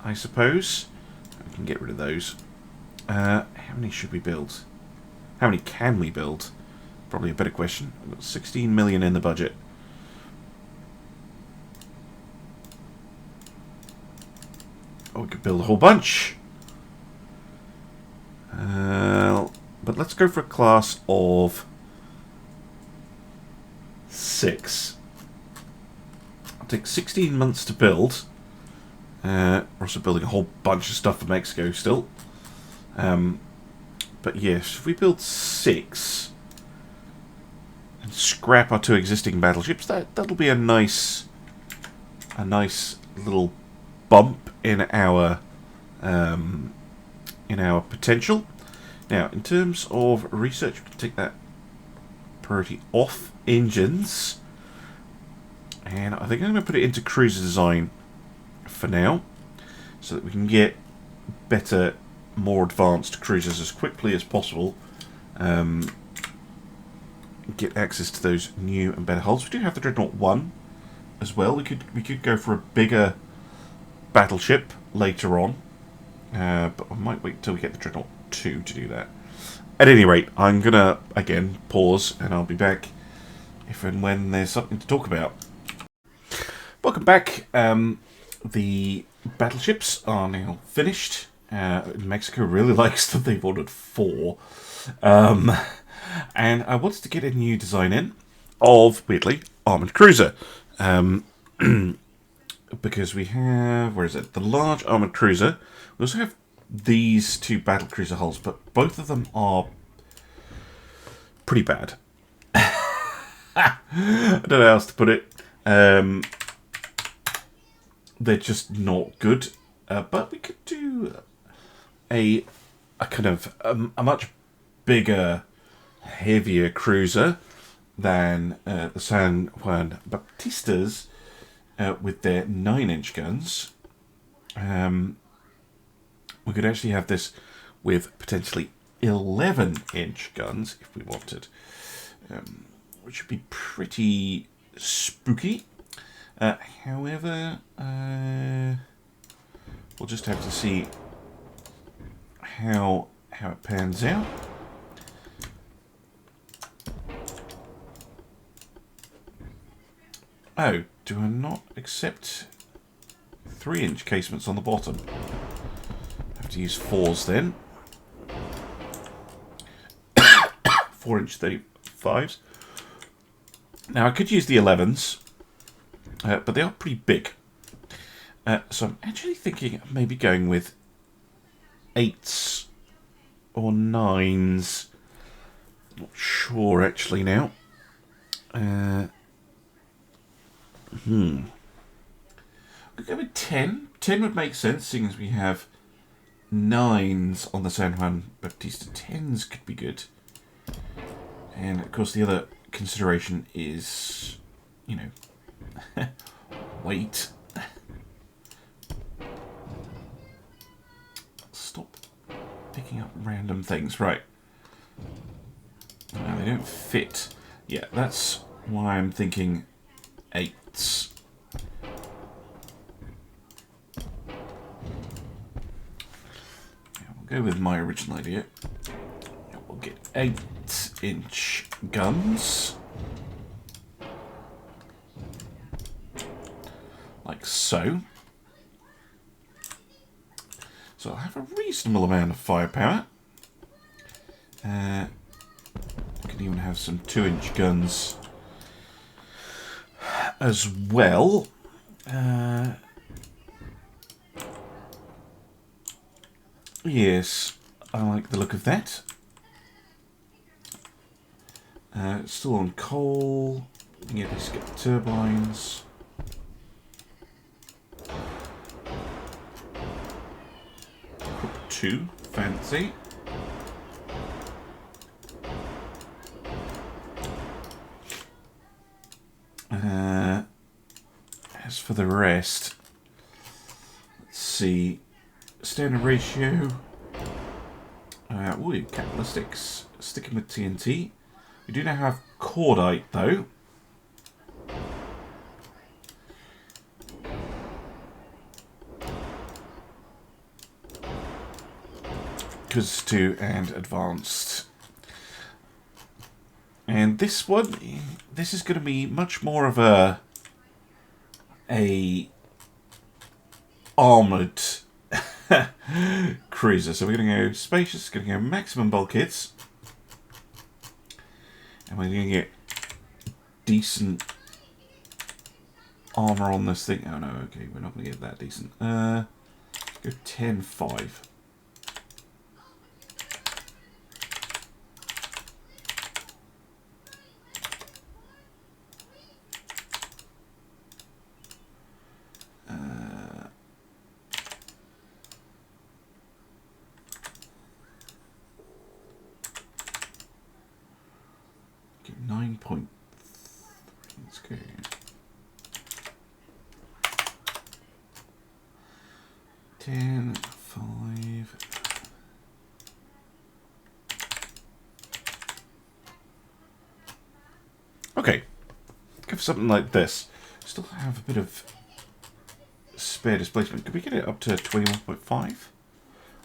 I suppose. We can get rid of those. How many should we build? How many can we build? Probably a better question. We've got 16 million in the budget. Oh, we could build a whole bunch. But let's go for a class of 6. I'll take 16 months to build. We're also building a whole bunch of stuff for Mexico still. But yes, if we build 6... and scrap our 2 existing battleships, that'll be a nice little bump in our potential. Now, in terms of research, we can take that priority off engines, and I think I'm going to put it into cruiser design for now, so that we can get better, more advanced cruisers as quickly as possible. Get access to those new and better hulls. We do have the Dreadnought 1 as well. We could go for a bigger battleship later on, but I might wait till we get the Dreadnought 2 to do that. At any rate, I'm gonna again pause, and I'll be back if and when there's something to talk about. Welcome back. The battleships are now finished. Mexico really likes that they've ordered 4. And I wanted to get a new design in of, weirdly, armoured cruiser. Because we have, where is it? The large armoured cruiser. We also have these 2 battle cruiser hulls, but both of them are pretty bad. I don't know how else to put it. They're just not good. But we could do a kind of a much bigger, heavier cruiser than the San Juan Baptistas with their 9-inch guns. We could actually have this with potentially 11-inch guns if we wanted, which would be pretty spooky. However, we'll just have to see how it pans out. Oh, do I not accept 3-inch casements on the bottom? Have to use 4s then. 4-inch 35s. Now I could use the 11s, but they are pretty big. So I'm actually thinking of maybe going with 8s or 9s. Not sure actually now. We could go with 10. 10 would make sense, seeing as we have 9s on the San Juan Baptista. 10s could be good. And of course the other consideration is, you know, weight. Stop picking up random things. Right. No, they don't fit. Yeah, that's why I'm thinking 8s. Yeah, we'll go with my original idea. We'll get 8-inch guns. Like so. So I'll have a reasonable amount of firepower. I could even have some 2-inch guns as well. Yes, I like the look of that. Still on coal. Yeah, let's get the turbines. Put 2, fancy. As for the rest, let's see. Standard ratio. Ooh, capitalistics. Sticking with TNT. We do now have cordite though. Because 2 and advanced. And this one, this is going to be much more of a armoured cruiser. So we're going to go spacious, going to go maximum bulkheads. And we're going to get decent armour on this thing. Oh no, okay, we're not going to get that decent. Go 10-5. Get 9 point. Let's go. Ten, 5. Okay. Go for something like this. Still have a bit of spare displacement. Could we get it up to 21.5?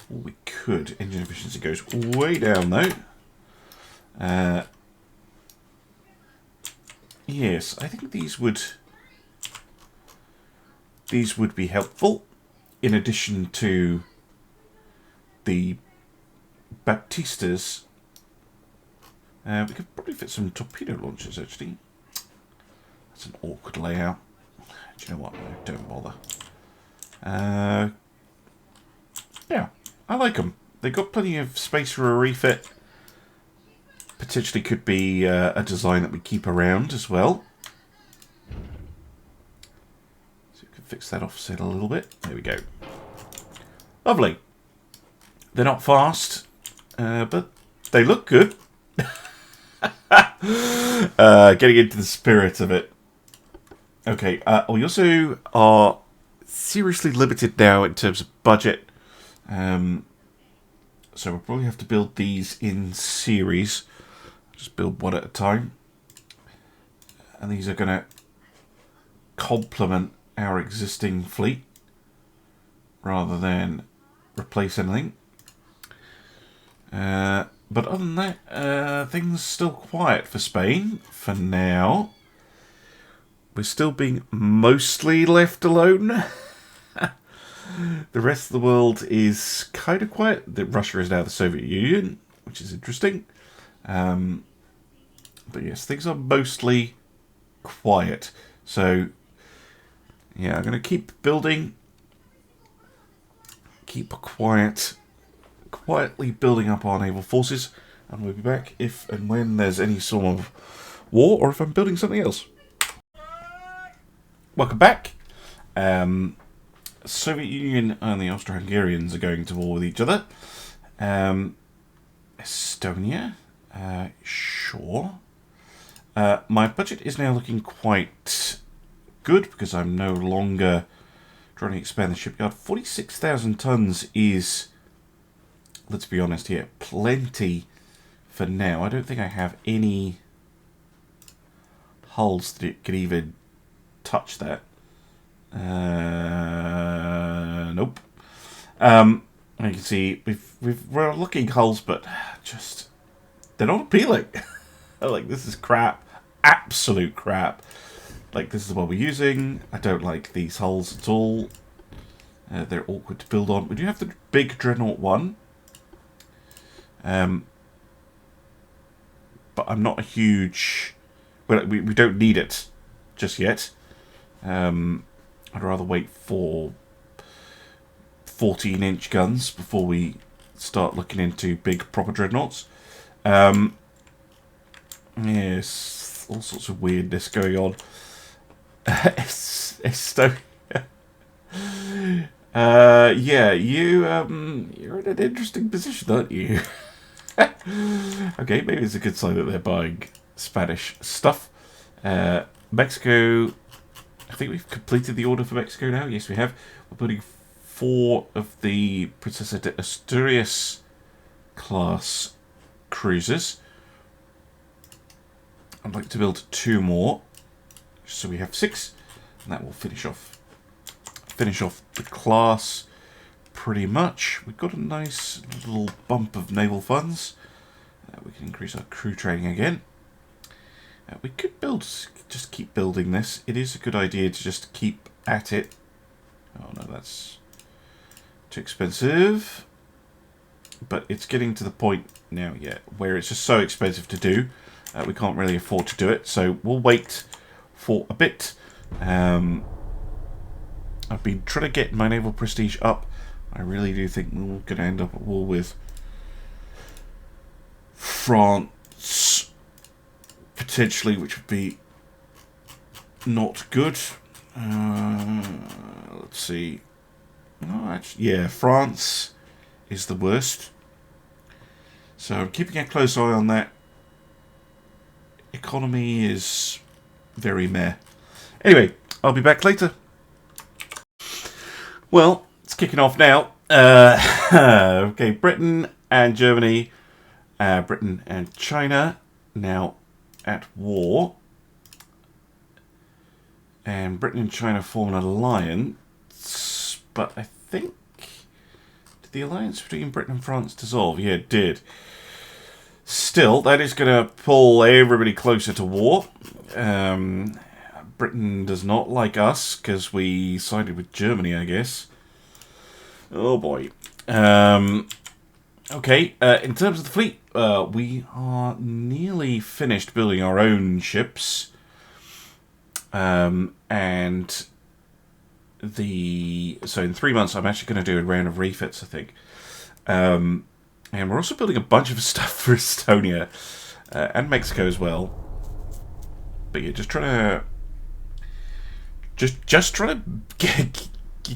Well, we could. Engine efficiency goes way down though. Yes, I think these would be helpful in addition to the Baptistas. We could probably fit some torpedo launchers actually. That's an awkward layout. Do you know what? No, don't bother. Yeah, I like them. They've got plenty of space for a refit. potentially could be a design that we keep around as well. So we can fix that offset a little bit. There we go. Lovely. They're not fast, but they look good. Getting into the spirit of it. Okay, we also are seriously limited now in terms of budget. So we'll probably have to build these in series. Just build one at a time. And these are going to complement our existing fleet rather than replace anything. But other than that, things are still quiet for Spain for now. We're still being mostly left alone. The rest of the world is kind of quiet. Russia is now the Soviet Union, which is interesting. But yes, things are mostly quiet. So, yeah, I'm going to keep building. Keep quietly building up our naval forces. And we'll be back if and when there's any sort of war or if I'm building something else. Welcome back. Soviet Union and the Austro-Hungarians are going to war with each other. Estonia, sure. My budget is now looking quite good because I'm no longer trying to expand the shipyard. 46,000 tons is, let's be honest here, plenty for now. I don't think I have any hulls that it could even touch that. Nope. You can see we're looking hulls, but just they're not appealing. Like, this is crap, absolute crap. Like, this is what we're using. I don't like these hulls at all. They're awkward to build on. We do have the big Dreadnought 1. But I'm not a huge. Well, we don't need it just yet. I'd rather wait for 14-inch guns before we start looking into big proper dreadnoughts. Yes, all sorts of weirdness going on. Estonia. Yeah, you're in an interesting position, aren't you? Okay, maybe it's a good sign that they're buying Spanish stuff. Mexico. I think we've completed the order for Mexico now. Yes, we have. We're putting 4 of the Princesa de Asturias class cruisers. I'd like to build 2 more, so we have 6, and that will finish off the class pretty much. We've got a nice little bump of naval funds. We can increase our crew training again. We could just keep building this. It is a good idea to just keep at it. Oh no, that's too expensive. But it's getting to the point now, yeah, where it's just so expensive to do. We can't really afford to do it, so we'll wait for a bit. I've been trying to get my naval prestige up. I really do think we're going to end up at war with France, potentially, which would be not good. Let's see. Oh, actually, yeah, France is the worst. So I'm keeping a close eye on that. Economy is very meh. Anyway, I'll be back later. Well, it's kicking off now. Okay, Britain and Germany, Britain and China now at war. And Britain and China form an alliance, but I think... Did the alliance between Britain and France dissolve? Yeah, it did. Still, that is going to pull everybody closer to war. Britain does not like us, because we sided with Germany, I guess. Oh boy. Okay, in terms of the fleet, we are nearly finished building our own ships. So in 3 months I'm actually going to do a round of refits, I think. And we're also building a bunch of stuff for Estonia. and Mexico as well. But yeah, just trying to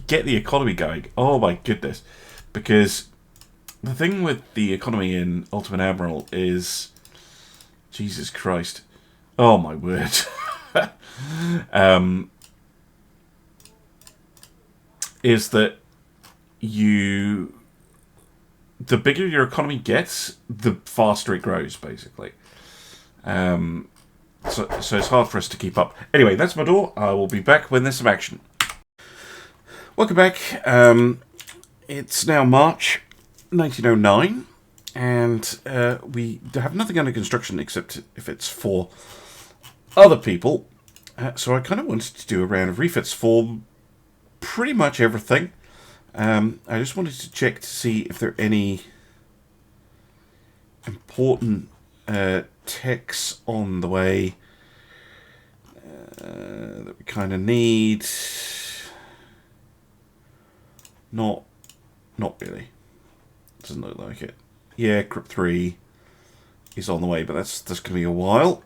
get the economy going. Oh my goodness, because the thing with the economy in Ultimate Admiral is, Jesus Christ, oh my word. Is that the bigger your economy gets, the faster it grows, basically. So it's hard for us to keep up. Anyway, that's my door. I will be back when there's some action. Welcome back. It's now March 1909, and we have nothing under construction except if it's for other people. So I kind of wanted to do a round of refits for pretty much everything. I just wanted to check to see if there are any important techs on the way that we kind of need. Not really. Doesn't look like it. Yeah, Crypt 3 is on the way, but that's going to be a while.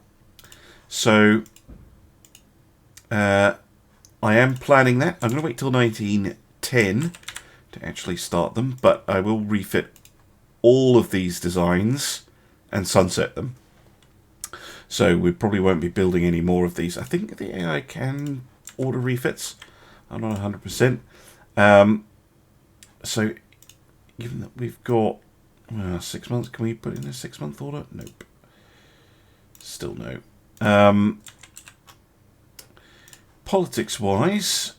So I am planning that. I'm going to wait till 1910 to actually start them, but I will refit all of these designs and sunset them. So we probably won't be building any more of these. I think the AI can order refits. I'm not 100%. So given that we've got 6 months, can we put in a 6-month order? Nope. Still no. Politics-wise,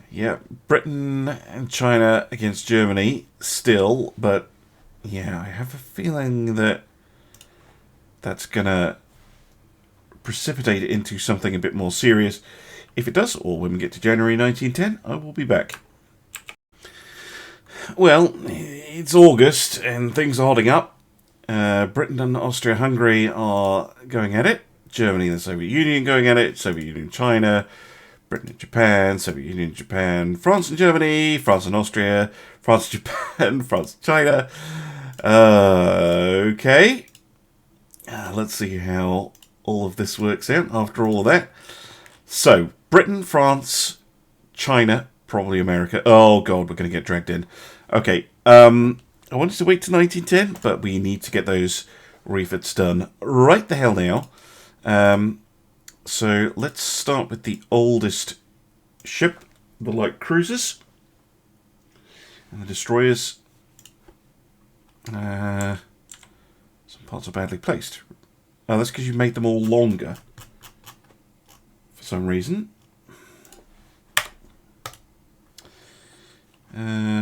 yeah, Britain and China against Germany still, but yeah, I have a feeling that that's gonna precipitate it into something a bit more serious. If it does, or when we get to January 1910, I will be back. Well, it's August and things are holding up. Britain and Austria-Hungary are going at it. Germany and the Soviet Union going at it. Soviet Union, China. Britain and Japan. Soviet Union, Japan. France and Germany. France and Austria. France and Japan. France and China. Okay. Let's see how all of this works out after all of that. So, Britain, France, China, probably America. Oh, God, we're going to get dragged in. Okay, I wanted to wait till 1910, but we need to get those refits done right the hell now. So, let's start with the oldest ship, the light cruisers. And the destroyers. Some parts are badly placed. Oh, that's because you made them all longer. For some reason.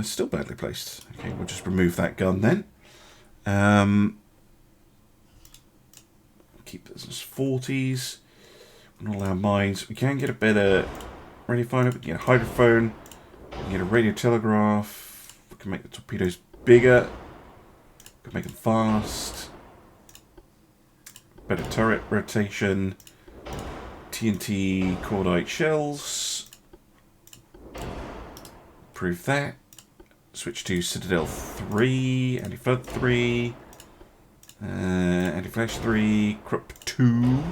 Still badly placed. Okay, we'll just remove that gun then. Keep this as 40s. We'll not allow mines. We can get a better radio finder. We can get a hydrophone. We can get a radio telegraph. We can make the torpedoes bigger. We can make them fast. Better turret rotation. TNT cordite shells. Improve that. Switch to Citadel 3, Anti-Flood 3, Anti-Flash 3, Crypt 2,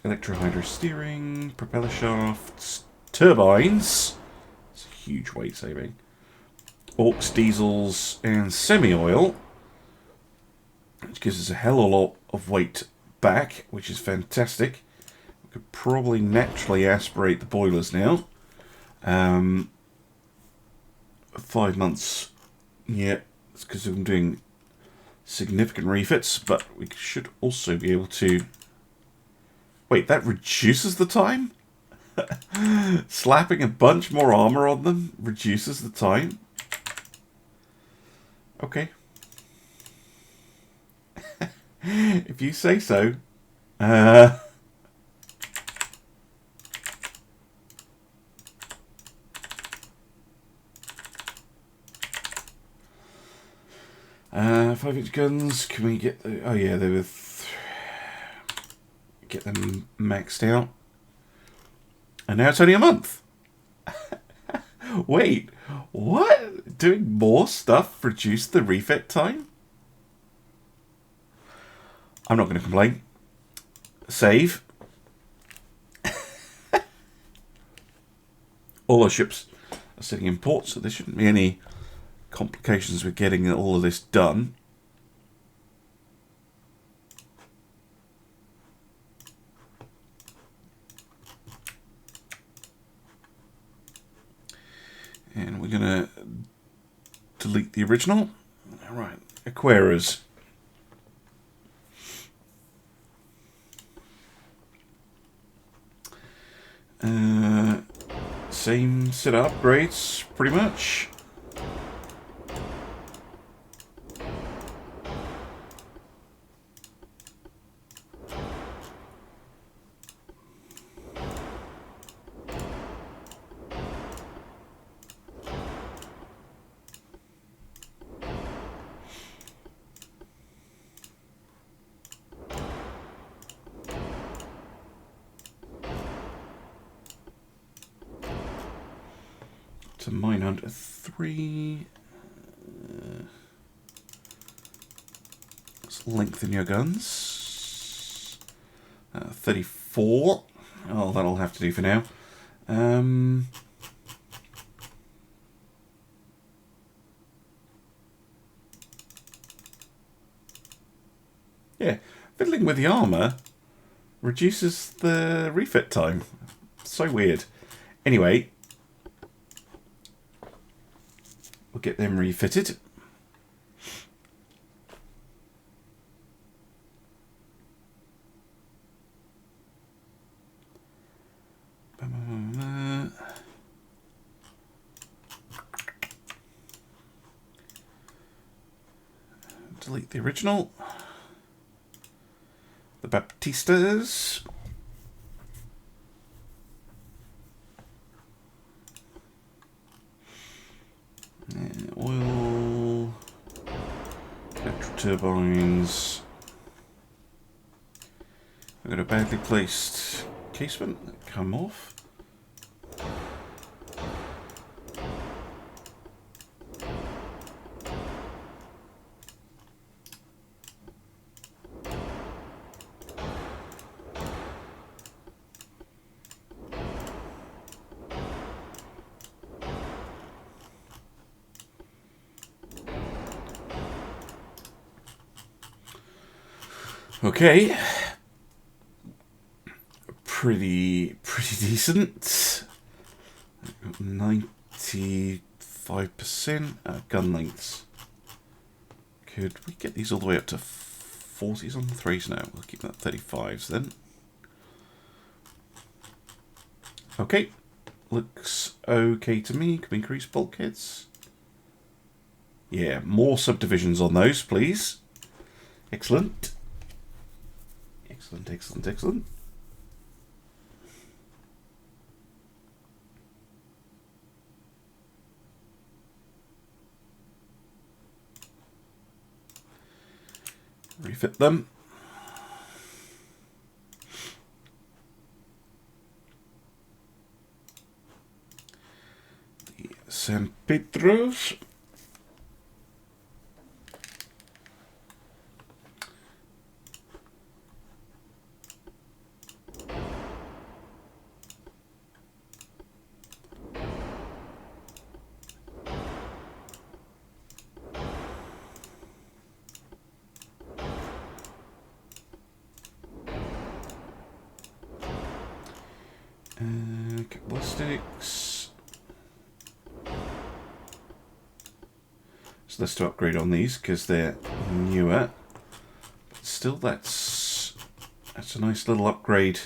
Electro-Hydro steering, propeller shafts, turbines. It's a huge weight saving. Aux, diesels, and semi-oil, which gives us a hell of a lot of weight back, which is fantastic. We could probably naturally aspirate the boilers now. 5 months. Yeah, it's because I'm doing significant refits, but we should also be able to... Wait, that reduces the time? Slapping a bunch more armor on them reduces the time? Okay. If you say so. 5-inch guns. Can we get the... Oh yeah, they were... Get them maxed out. And now it's only a month. Wait, what? doing more stuff reduce the refit time? I'm not going to complain. Save. All our ships are sitting in port, so there shouldn't be any complications with getting all of this done. And we're going to delete the original. All right, Aquarius. Same set of upgrades, pretty much. To mine hunter 3. Let's lengthen your guns. 34. Oh, that'll have to do for now. Yeah, fiddling with the armour reduces the refit time. So weird. Anyway, we'll get them refitted. Delete the original. The Baptistas. Oil. Electric turbines. I've got a badly placed casement that come off. Okay, pretty decent. 95% gun lengths. Could we get these all the way up to 40s on the 3s now? We'll keep that 35s then. Okay, looks okay to me. Can we increase bulkheads? Yeah, more subdivisions on those, please. Excellent. Excellent, excellent, excellent. Refit them. The San Pedros. Ballistics. So let's do upgrade on these because they're newer. But still, that's a nice little upgrade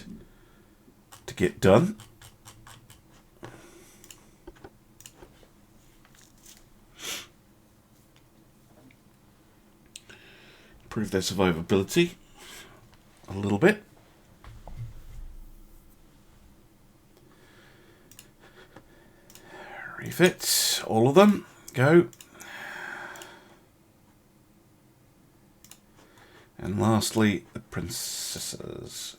to get done. Improve their survivability a little bit. Refit all of them. Go. And lastly, the princesses.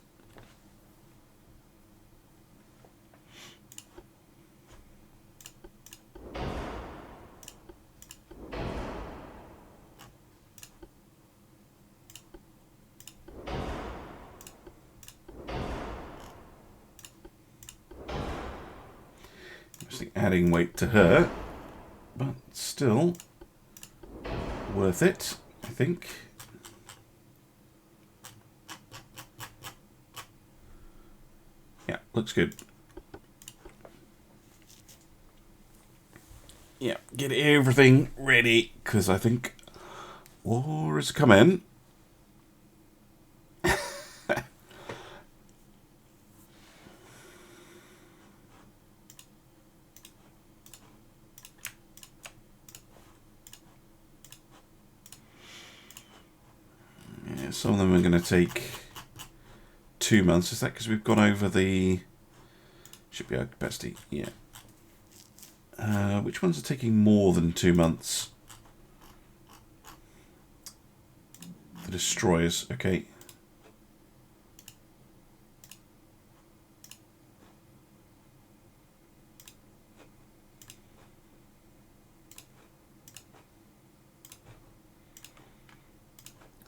adding weight to her, but still worth it, I think. Yeah, looks good. Yeah, get everything ready, because I think war has come in. Yeah, some of them are going to take 2 months. Is that because we've gone over the shipyard capacity? Yeah. Which ones are taking more than 2 months? The destroyers, okay.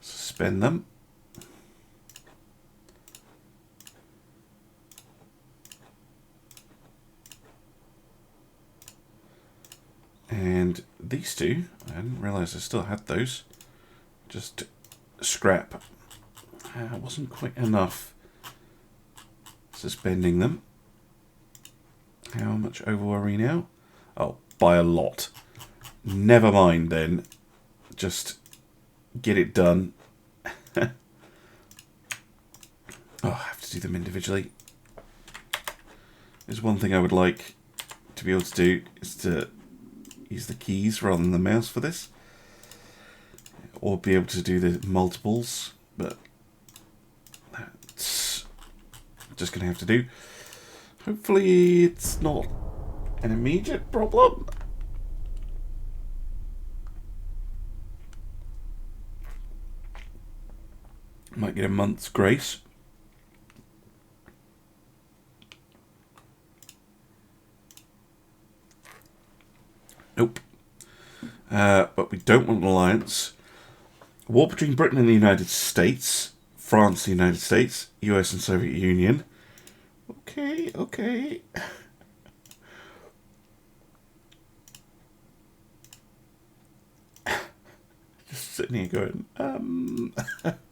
Suspend them. And these two, I didn't realise I still had those. Just scrap. It wasn't quite enough. Suspending them. How much over are we now? Oh, by a lot. Never mind then. Just get it done. Oh, I have to do them individually. There's one thing I would like to be able to do is to use the keys rather than the mouse for this. Or be able to do the multiples, but that's just going to have to do. Hopefully it's not an immediate problem. Might get a month's grace. Nope. But we don't want an alliance. War between Britain and the United States. France, the United States. US and Soviet Union. Okay, okay. Just sitting here going,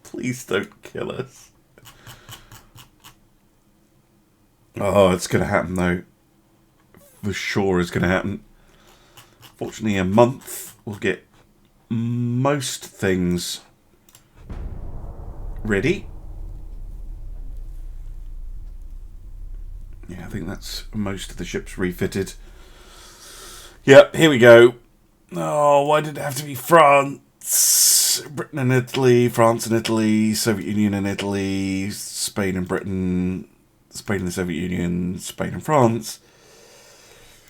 please don't kill us. Oh, it's going to happen though. For sure it's going to happen. Fortunately, a month will get most things ready. Yeah, I think that's most of the ships refitted. Yep, here we go. Oh, why did it have to be France? Britain and Italy, France and Italy, Soviet Union and Italy, Spain and Britain, Spain and the Soviet Union, Spain and France.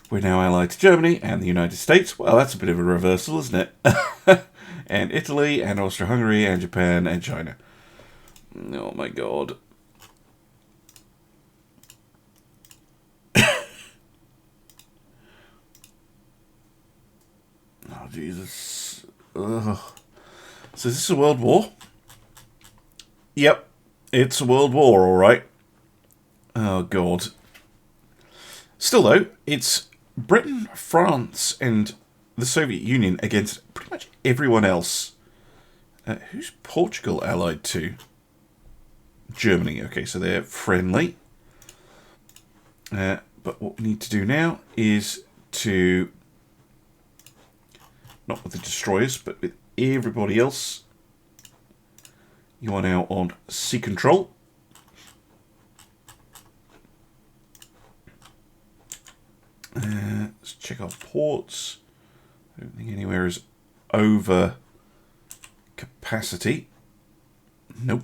We're now allied to Germany and the United States. Well, that's a bit of a reversal, isn't it? And Italy and Austria-Hungary and Japan and China. Oh my god. Oh, Jesus. Ugh. So is this a world war? Yep. It's a world war, alright. Oh, God. Still, though, it's Britain, France, and the Soviet Union against pretty much everyone else. Who's Portugal allied to? Germany. Okay, so they're friendly. But what we need to do now is to... Not with the destroyers, but with everybody else. You are now on sea control. Let's check our ports. I don't think anywhere is over capacity. Nope.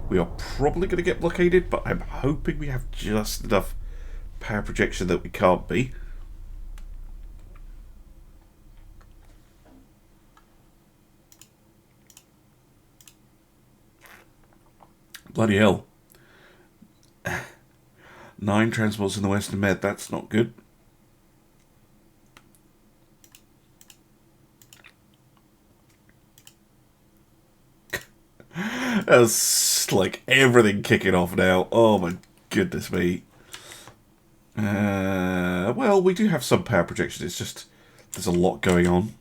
We are probably going to get blockaded, but I'm hoping we have just enough power projection that we can't be. Bloody hell. 9 transports in the Western Med, that's not good. That's like everything kicking off now. Oh my goodness me. Well, we do have some power projection. It's just there's a lot going on.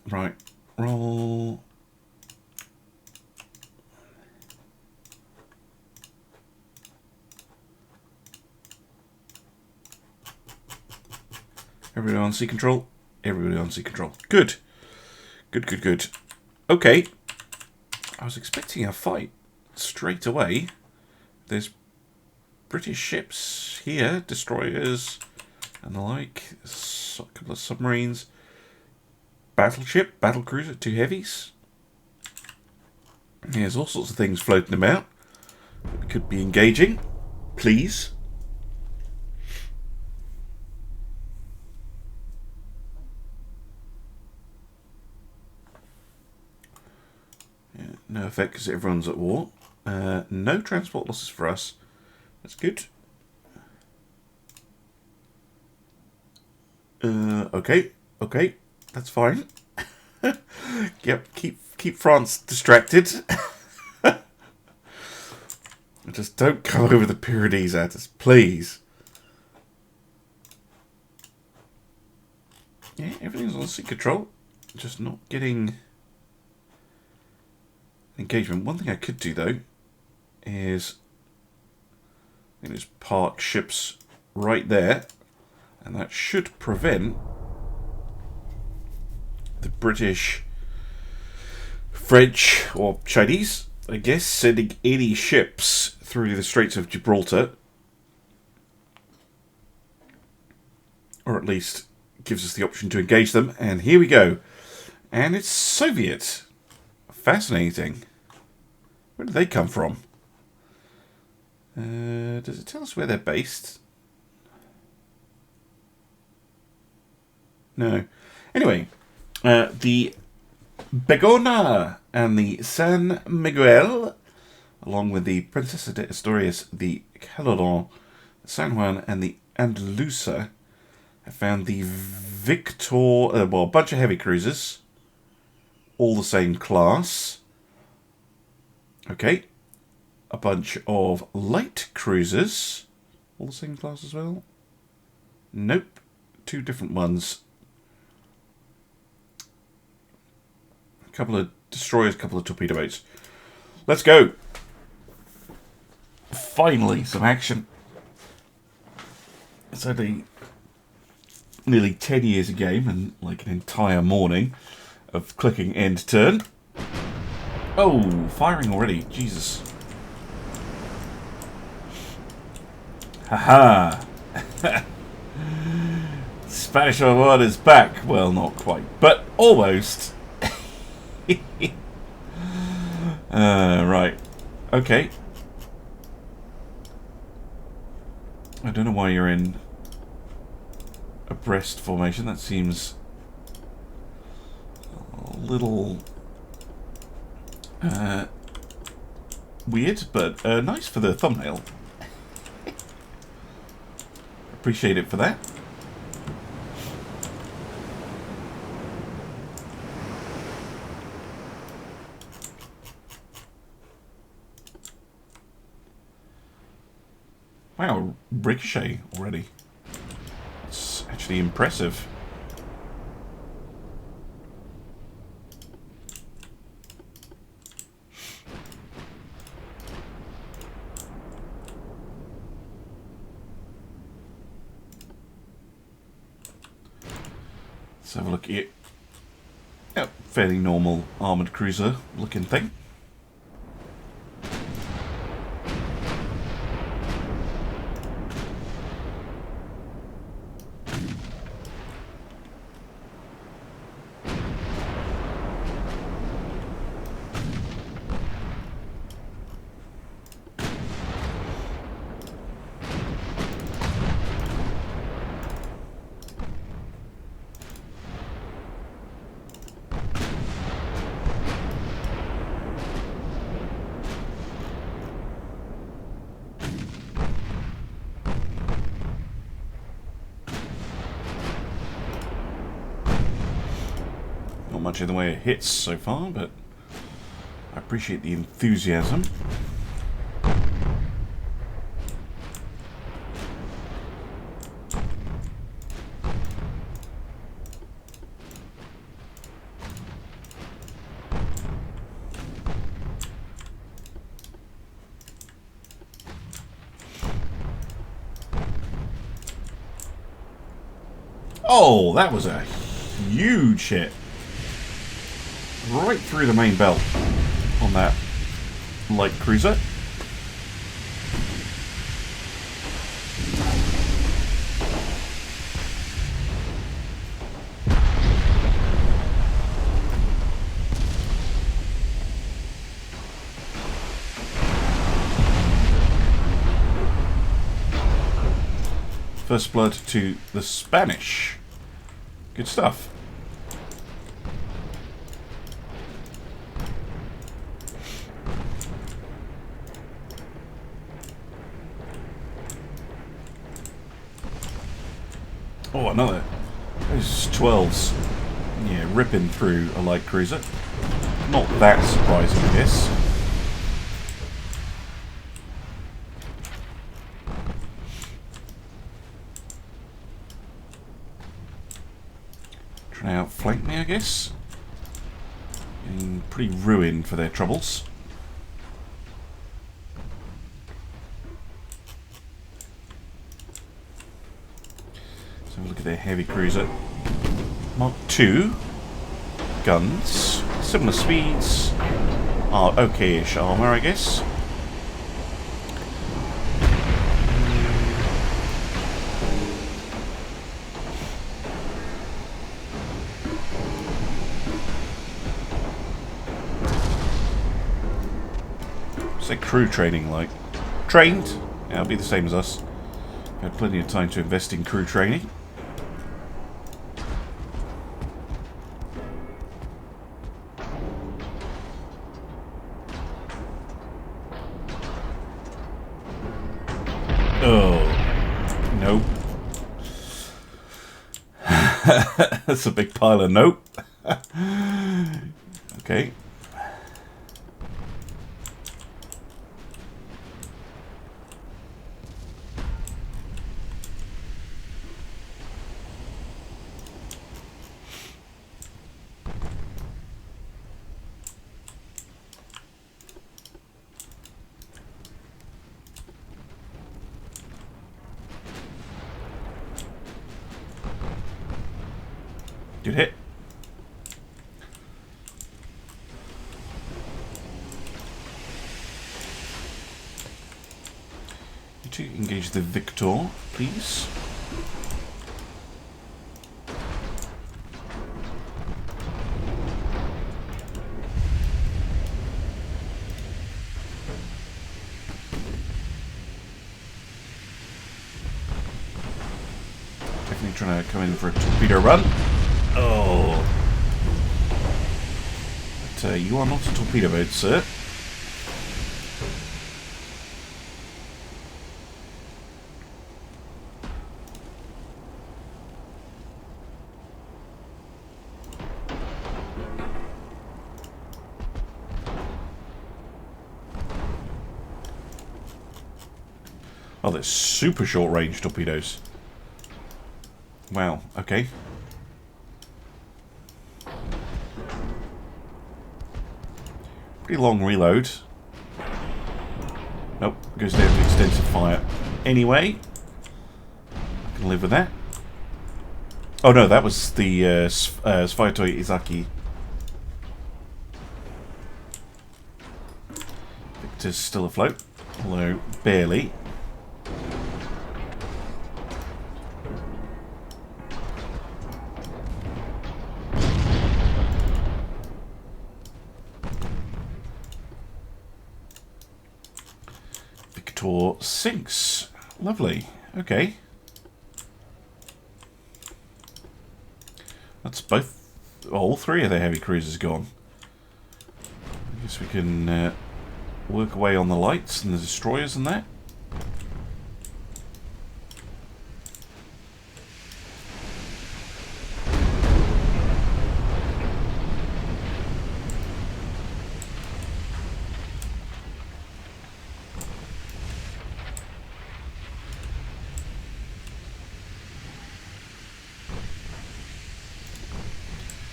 Right, roll. Everybody on sea control. Everybody on sea control. Good. Good, good, good. Okay. I was expecting a fight straight away. There's British ships here, destroyers and the like. A couple of submarines. Battleship, battlecruiser, 2 heavies. There's all sorts of things floating about. We could be engaging. Please. Yeah, no effect because everyone's at war. No transport losses for us. That's good. Okay. Okay. That's fine. Yep, keep France distracted. Just don't come over the Pyrenees at us, please. Yeah, everything's on sea control. Just not getting engagement. One thing I could do though is just park ships right there, and that should prevent the British, French, or Chinese, I guess, sending any ships through the Straits of Gibraltar. Or at least gives us the option to engage them. And here we go. And it's Soviet. Fascinating. Where did they come from? Does it tell us where they're based? No. Anyway, the Begona and the San Miguel, along with the Princesa de Asturias, the Calodon, San Juan, and the Andalusa, have found the Victor, well, a bunch of heavy cruisers, all the same class. Okay. A bunch of light cruisers, all the same class as well. Nope. 2 different ones. A couple of destroyers, a couple of torpedo boats. Let's go. Finally, some action. It's only nearly 10 years a game and like an entire morning of clicking end turn. Oh, firing already. Jesus. Haha. Spanish Armada is back. Well, not quite, but almost. Right. Okay. I don't know why you're in abreast formation. That seems a little weird, but nice for the thumbnail. Appreciate it for that. Wow, ricochet already. It's actually impressive. Let's have a look at it. Yep, fairly normal armoured cruiser looking thing. Not much in the way of hits so far, but I appreciate the enthusiasm. Oh, that was a huge hit. Right through the main belt on that light cruiser. First blood to the Spanish. Good stuff. Oh, another. Those 12s. Yeah, ripping through a light cruiser. Not that surprising, I guess. Trying to outflank me, I guess. Getting pretty ruined for their troubles. So have a look at their heavy cruiser. Mark II. Guns. Similar speeds. Are okay-ish armour, I guess. What's their crew training like? Trained? Yeah, it'll be the same as us. We've had plenty of time to invest in crew training. Oh, nope. That's a big pile of nope. Okay. Good hit. You two engage the Victor, please. Definitely trying to come in for a torpedo run. Oh. But you are not a torpedo boat, sir. Oh, they're super short range torpedoes. Wow, okay. Pretty long reload. Nope, goes down to extensive fire. Anyway, I can live with that. Oh no, that was the Svaitoi Izaki. Victor's still afloat, although barely. Sinks. Lovely. Okay. That's both, all three of their heavy cruisers gone. I guess we can work away on the lights and the destroyers and that.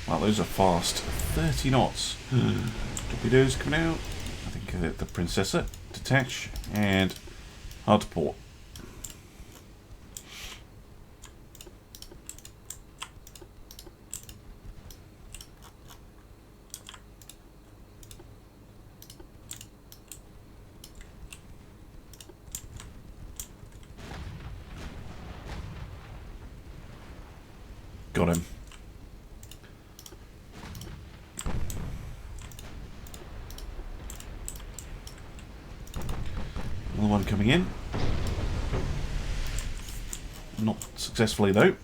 Wow, those are fast. 30 knots. Torpedoes coming out. I think the Princessa. Detach. And hard to port. Got him. Another one coming in. Not successfully though.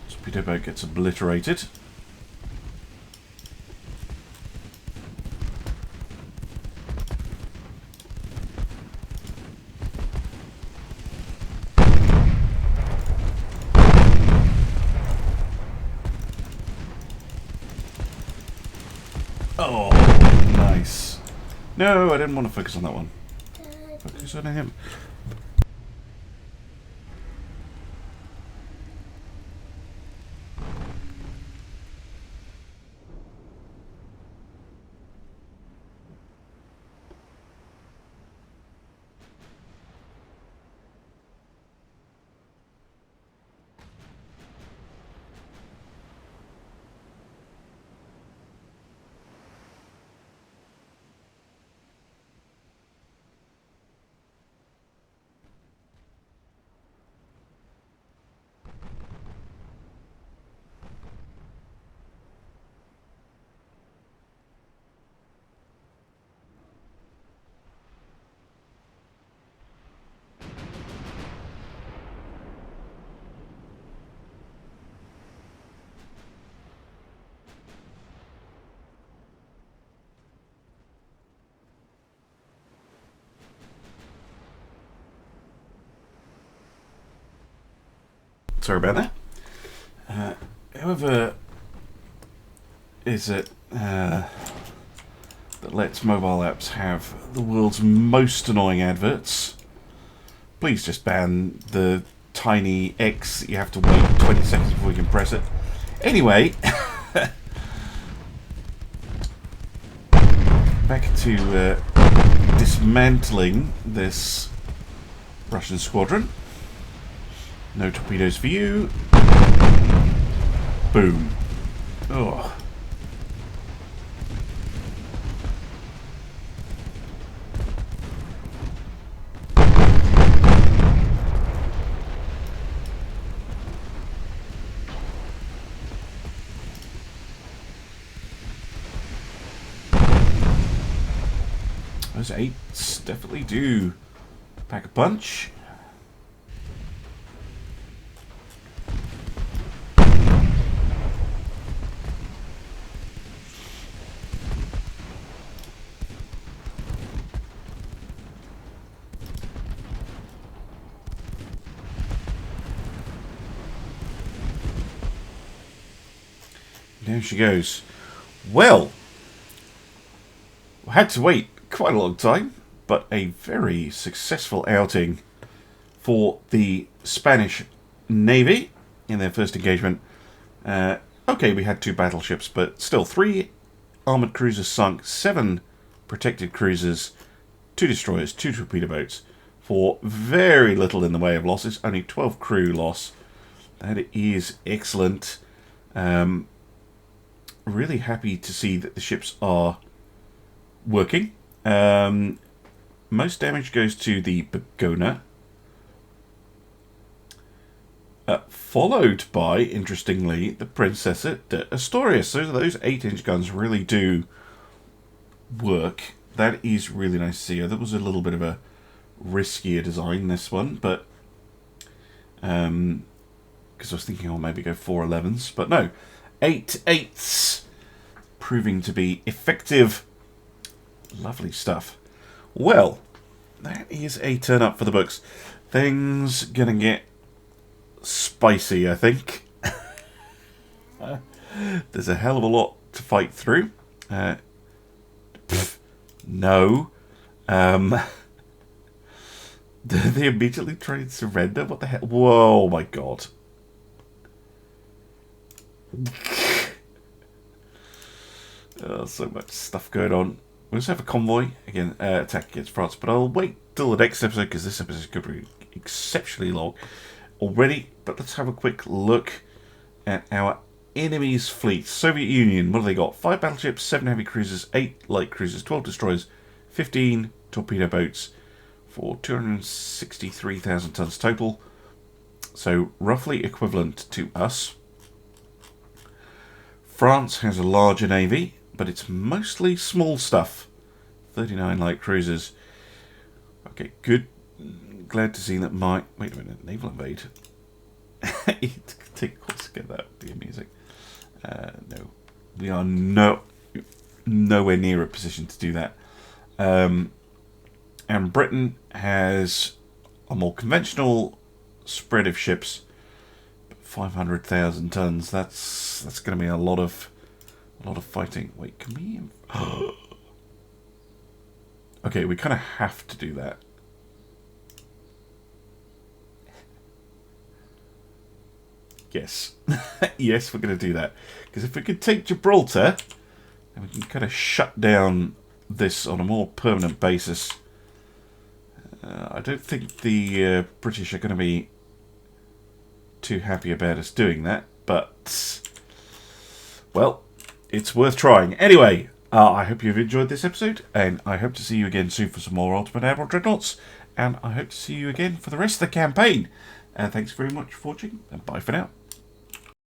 Torpedo boat gets obliterated. Oh, nice. No, I didn't want to focus on that one. Focus on him. Sorry about that. Whoever is it that lets mobile apps have the world's most annoying adverts, please just ban the tiny X. You have to wait 20 seconds before you can press it. Anyway, back to dismantling this Russian squadron. No torpedoes for you. Boom. Oh. Those 8s definitely do pack a punch. There she goes. Well, I had to wait quite a long time, but a very successful outing for the Spanish Navy in their first engagement. Okay, we had 2 battleships, but still 3 armoured cruisers sunk, 7 protected cruisers, 2 destroyers, 2 torpedo boats, for very little in the way of losses, only 12 crew loss. That is excellent. Really happy to see that the ships are working. Most damage goes to the Begona, followed by, interestingly, the Princessa de Asturias. So those 8-inch guns really do work. That is really nice to see. That was a little bit of a riskier design, this one, but because I was thinking I'll maybe go 411s, but no, 8/8s, proving to be effective. Lovely stuff. Well, that is a turn up for the books. Things gonna get spicy, I think. There's a hell of a lot to fight through. No. They immediately try and surrender? What the hell? Whoa, my god. So much stuff going on. We also have a convoy, again, attack against France, but I'll wait till the next episode because this episode is going to be exceptionally long already. But let's have a quick look at our enemy's fleet. Soviet Union, what have they got? 5 battleships, 7 heavy cruisers, 8 light cruisers, 12 destroyers, 15 torpedo boats for 263,000 tons total. So roughly equivalent to us. France has a larger navy, but it's mostly small stuff. 39 light cruisers. Okay, good. Glad to see that my... Wait a minute, naval invade. Take a course to get that would be amusing. No. We are nowhere near a position to do that. And Britain has a more conventional spread of ships. 500,000 tons. That's going to be a lot of fighting. Wait, can we? Okay, we kind of have to do that. Yes, yes, we're going to do that because if we could take Gibraltar, then we can kind of shut down this on a more permanent basis. I don't think the British are going to be too happy about us doing that, but well, it's worth trying. Anyway, I hope you've enjoyed this episode, and I hope to see you again soon for some more Ultimate Admiral Dreadnoughts, and I hope to see you again for the rest of the campaign. Thanks very much for watching, and bye for now.